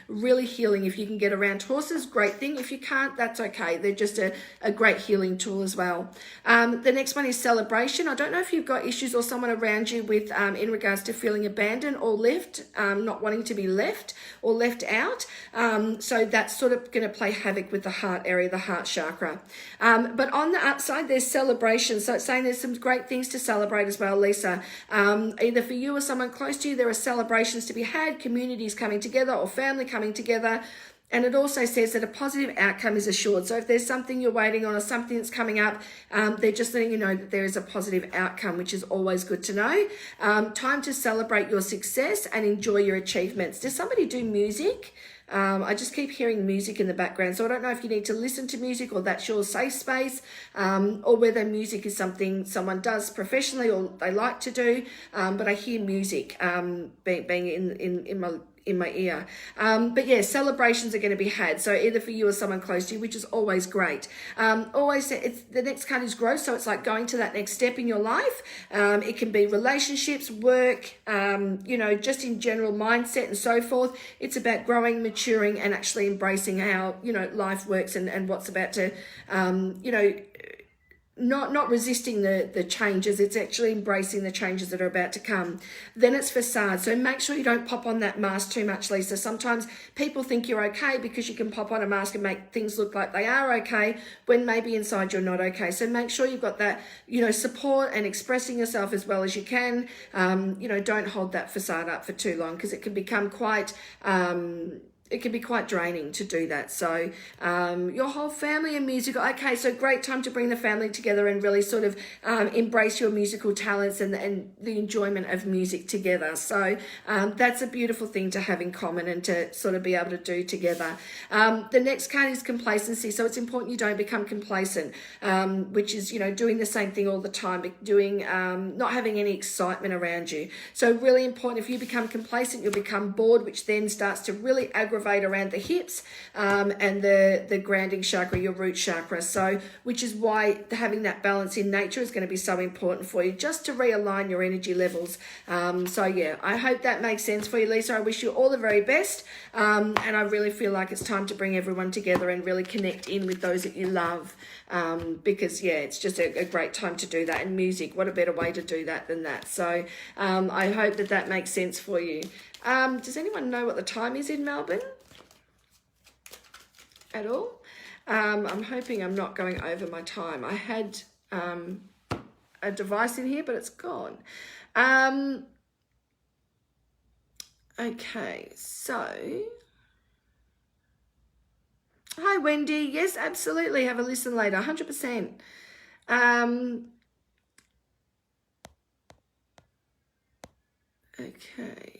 really healing. If you can get around horses, great thing. If you can't, that's okay. They're just a great healing tool as well. The next one is celebration. I don't know if you've got issues or someone around you with in regards to feeling abandoned or left, not wanting to be left or left out. So that's sort of going to play havoc with the heart area, the heart chakra. But on the upside, there's celebration. So it's saying there's some great things to celebrate as well, Lisa. Either for you or someone close to you, there are celebrations to be had, communities coming together or family coming together. And it also says that a positive outcome is assured. So if there's something you're waiting on or something that's coming up, they're just letting you know that there is a positive outcome, which is always good to know. Time to celebrate your success and enjoy your achievements. Does somebody do music? I just keep hearing music in the background. So I don't know if you need to listen to music or that's your safe space, or whether music is something someone does professionally or they like to do. But I hear music being in my ear. But yeah, celebrations are going to be had. So either for you or someone close to you, which is always great. Always, the next card is growth. So it's like going to that next step in your life. It can be relationships, work, you know, just in general mindset and so forth. It's about growing, maturing, and actually embracing how, you know, life works and what's about to, you know, not resisting the changes, it's actually embracing the changes that are about to come. Then it's facade. So make sure you don't pop on that mask too much, Lisa. Sometimes people think you're okay because you can pop on a mask and make things look like they are okay when maybe inside you're not okay. So make sure you've got that, you know, support and expressing yourself as well as you can. You know, don't hold that facade up for too long because it can become quite it can be quite draining to do that. So your whole family and musical, okay, so great time to bring the family together and really sort of embrace your musical talents and the enjoyment of music together. So that's a beautiful thing to have in common and to sort of be able to do together. The next card is complacency. So it's important you don't become complacent, which is, you know, doing the same thing all the time, doing not having any excitement around you. So really important, if you become complacent, you'll become bored, which then starts to really aggravate around the hips and the grounding chakra, your root chakra. So which is why having that balance in nature is going to be so important for you, just to realign your energy levels. So yeah, I hope that makes sense for you, Lisa. I wish you all the very best, and I really feel like it's time to bring everyone together and really connect in with those that you love, because yeah, it's just a great time to do that. And music, what a better way to do that than that. So I hope that makes sense for you. Does anyone know what the time is in Melbourne at all? I'm hoping I'm not going over my time. I had a device in here, but it's gone. Okay, so hi Wendy. Yes, absolutely. Have a listen later. 100%. Okay.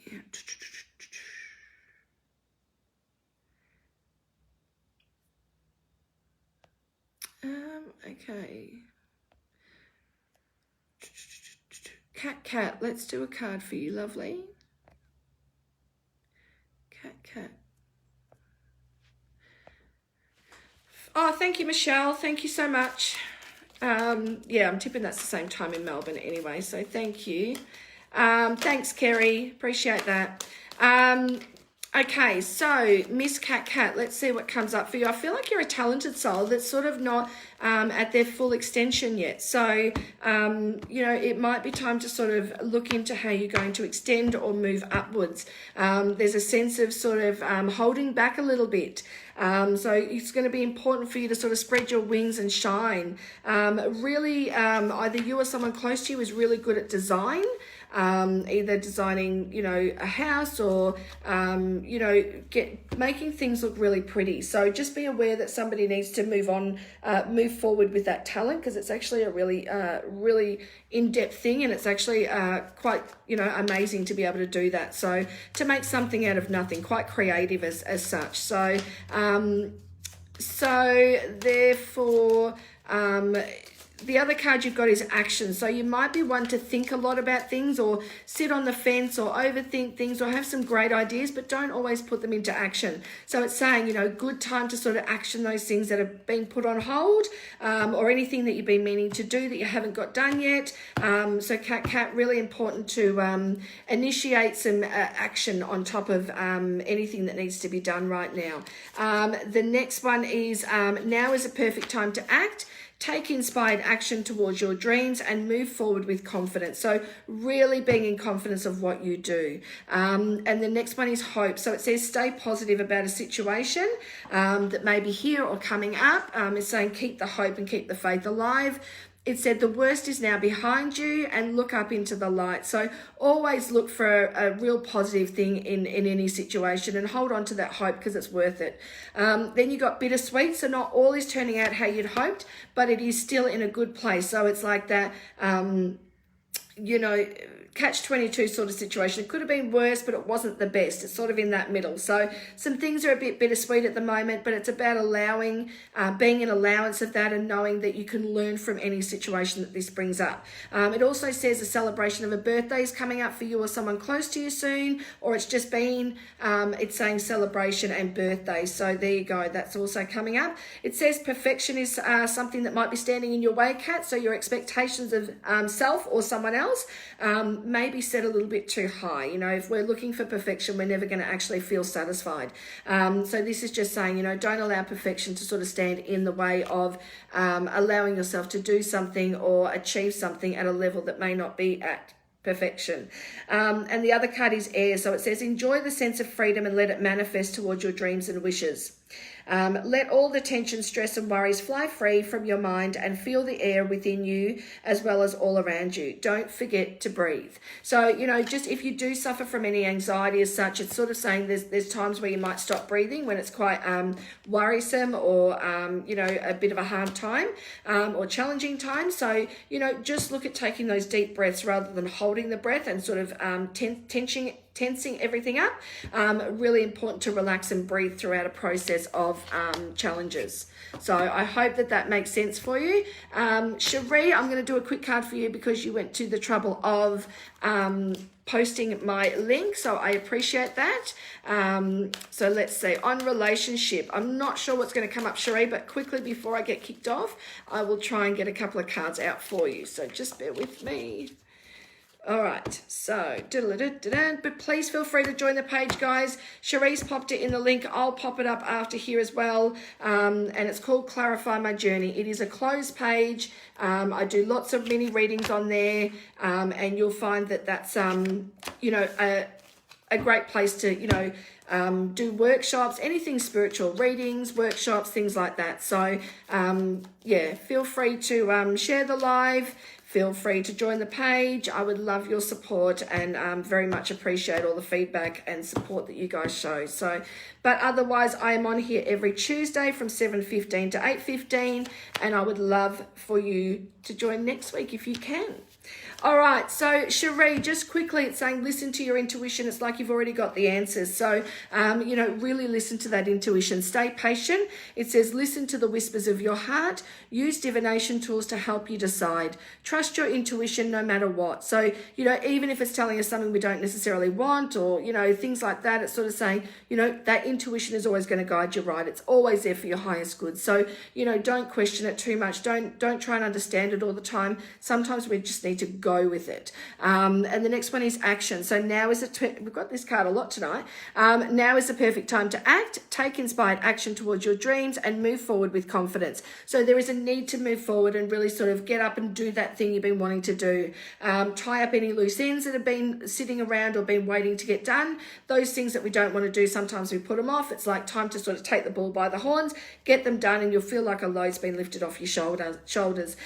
Okay. Cat, let's do a card for you, lovely. Cat. Oh, thank you, Michelle. Thank you so much. Yeah, I'm tipping that's the same time in Melbourne anyway, so thank you. Thanks, Kerry. Appreciate that. Okay, so Miss Cat, let's see what comes up for you. I feel like you're a talented soul that's sort of not at their full extension yet. So, you know, it might be time to sort of look into how you're going to extend or move upwards. There's a sense of sort of holding back a little bit. So it's going to be important for you to sort of spread your wings and shine. Really, either you or someone close to you is really good at design. Either designing, you know, a house or, you know, making things look really pretty. So just be aware that somebody needs to move forward with that talent, because it's actually a really in-depth thing, and it's actually quite, you know, amazing to be able to do that. So to make something out of nothing, quite creative as such. So, therefore, the other card you've got is action. So you might be one to think a lot about things or sit on the fence or overthink things or have some great ideas, but don't always put them into action. So it's saying, you know, good time to sort of action those things that have been put on hold, or anything that you've been meaning to do that you haven't got done yet. So Cat, really important to initiate some action on top of anything that needs to be done right now. The next one is now is a perfect time to act. Take inspired action towards your dreams and move forward with confidence. So really being in confidence of what you do. And the next one is hope. So it says stay positive about a situation that may be here or coming up. It's saying keep the hope and keep the faith alive. It said the worst is now behind you and look up into the light. So always look for a real positive thing in any situation and hold on to that hope, because it's worth it. Then you got bittersweet. So not all is turning out how you'd hoped, but it is still in a good place. So it's like that, you know, catch-22 sort of situation. It could have been worse, but it wasn't the best. It's sort of in that middle. So some things are a bit bittersweet at the moment, but it's about allowing, being an allowance of that and knowing that you can learn from any situation that this brings up. It also says a celebration of a birthday is coming up for you or someone close to you soon, or it's just been, it's saying celebration and birthday. So there you go. That's also coming up. It says perfection is something that might be standing in your way, Kat. So your expectations of self or someone else maybe set a little bit too high. You know, if we're looking for perfection, we're never going to actually feel satisfied. So this is just saying, you know, don't allow perfection to sort of stand in the way of allowing yourself to do something or achieve something at a level that may not be at perfection. And the other card is air. So it says enjoy the sense of freedom and let it manifest towards your dreams and wishes. Let all the tension, stress and worries fly free from your mind and feel the air within you as well as all around you. Don't forget to breathe. So, you know, just if you do suffer from any anxiety as such, it's sort of saying there's times where you might stop breathing when it's quite worrisome or, you know, a bit of a hard time or challenging time. So, you know, just look at taking those deep breaths rather than holding the breath and sort of tensing everything up. Really important to relax and breathe throughout a process of challenges. So I hope that makes sense for you. Cherie, I'm going to do a quick card for you because you went to the trouble of posting my link, so I appreciate that. So let's see, on relationship, I'm not sure what's going to come up, Cherie, but quickly before I get kicked off, I will try and get a couple of cards out for you, so just bear with me. All right, so, but please feel free to join the page, guys. Cherie's popped it in the link. I'll pop it up after here as well. And it's called Clarify My Journey. It is a closed page. I do lots of mini readings on there. And you'll find that that's, you know, a great place to, you know, do workshops, anything spiritual, readings, workshops, things like that. So, yeah, feel free to share the live. Feel free to join the page. I would love your support and very much appreciate all the feedback and support that you guys show. So, but otherwise, I am on here every Tuesday from 7:15 to 8:15, and I would love for you to join next week if you can. All right, so Cherie, just quickly, it's saying listen to your intuition. It's like you've already got the answers. So, really listen to that intuition. Stay patient. It says listen to the whispers of your heart. Use divination tools to help you decide. Trust your intuition no matter what. So, even if it's telling us something we don't necessarily want or, things like that, it's sort of saying, that intuition is always going to guide you right. It's always there for your highest good. So, don't question it too much. Don't try and understand it all the time. Sometimes we just need to go with it. And the next one is action. So now is we've got this card a lot tonight. Now is the perfect time to act. Take inspired action towards your dreams and move forward with confidence. So there is a need to move forward and really sort of get up and do that thing you've been wanting to do. Tie up any loose ends that have been sitting around or been waiting to get done. Those things that we don't want to do, sometimes we put them off. It's like time to sort of take the bull by the horns, get them done, and you'll feel like a load's been lifted off your shoulders.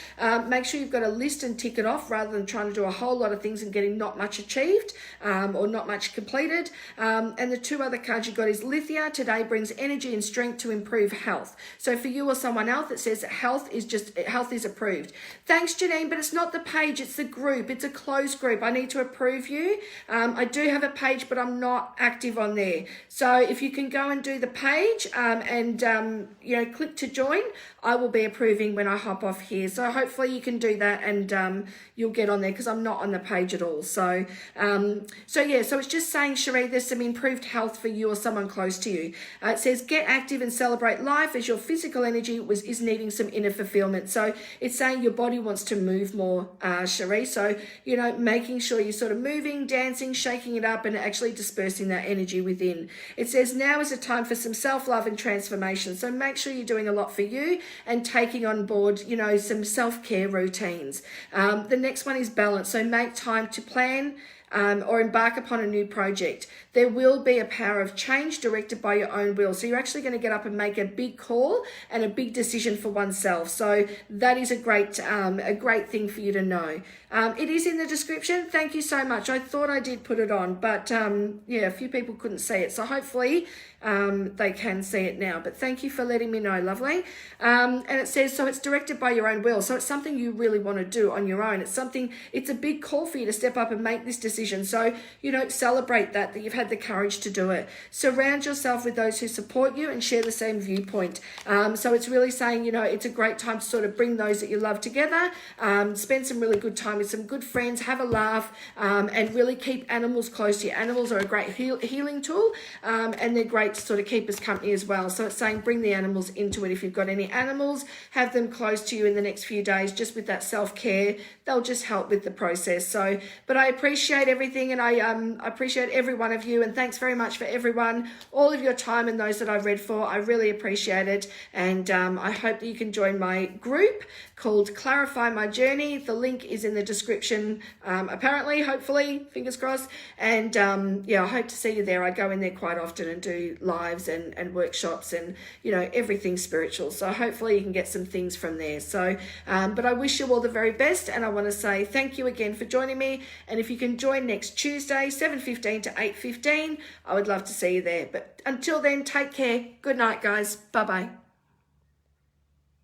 Make sure you've got a list and tick it off rather than trying to do a whole lot of things and getting not much achieved or not much completed. And the two other cards you got is Lithia. Today brings energy and strength to improve health. So for you or someone else, it says health is approved. Thanks, Janine, but it's not the page, it's the group. It's a closed group. I need to approve you. I do have a page, but I'm not active on there. So if you can go and do the page and click to join, I will be approving when I hop off here. So hopefully you can do that and you'll get on there because I'm not on the page at all. So it's just saying, Cherie, there's some improved health for you or someone close to you. It says get active and celebrate life as your physical energy is needing some inner fulfillment. So it's saying your body wants to move more, Cherie. So, making sure you're sort of moving, dancing, shaking it up and actually dispersing that energy within. It says now is a time for some self-love and transformation. So make sure you're doing a lot for you and taking on board, some self-care routines. The next one is balance. So make time to plan or embark upon a new project. There will be a power of change directed by your own will. So you're actually going to get up and make a big call and a big decision for oneself. So that is a great thing for you to know. It is in the description. Thank you so much. I thought I did put it on, but a few people couldn't see it. So hopefully they can see it now. But thank you for letting me know, lovely. And it says, so it's directed by your own will. So it's something you really want to do on your own. It's a big call for you to step up and make this decision. So, celebrate that you've had the courage to do it. Surround yourself with those who support you and share the same viewpoint. So it's really saying, it's a great time to sort of bring those that you love together, spend some really good time with some good friends, have a laugh, and really keep animals close to you. Animals are a great healing tool, and they're great to sort of keep us company as well. So it's saying bring the animals into it. If you've got any animals, have them close to you in the next few days, just with that self-care. They'll just help with the process. So, but I appreciate everything, and I appreciate every one of you, and thanks very much for everyone, all of your time and those that I've read for. I really appreciate it, and I hope that you can join my group called Clarify My Journey. The link is in the description, apparently, hopefully, fingers crossed, and I hope to see you there. I go in there quite often and do lives and workshops and, everything spiritual. So hopefully you can get some things from there. So, but I wish you all the very best, and I want to say thank you again for joining me. And if you can join next Tuesday, 7:15 to 8:15, I would love to see you there. But until then, take care. Good night, guys. Bye-bye.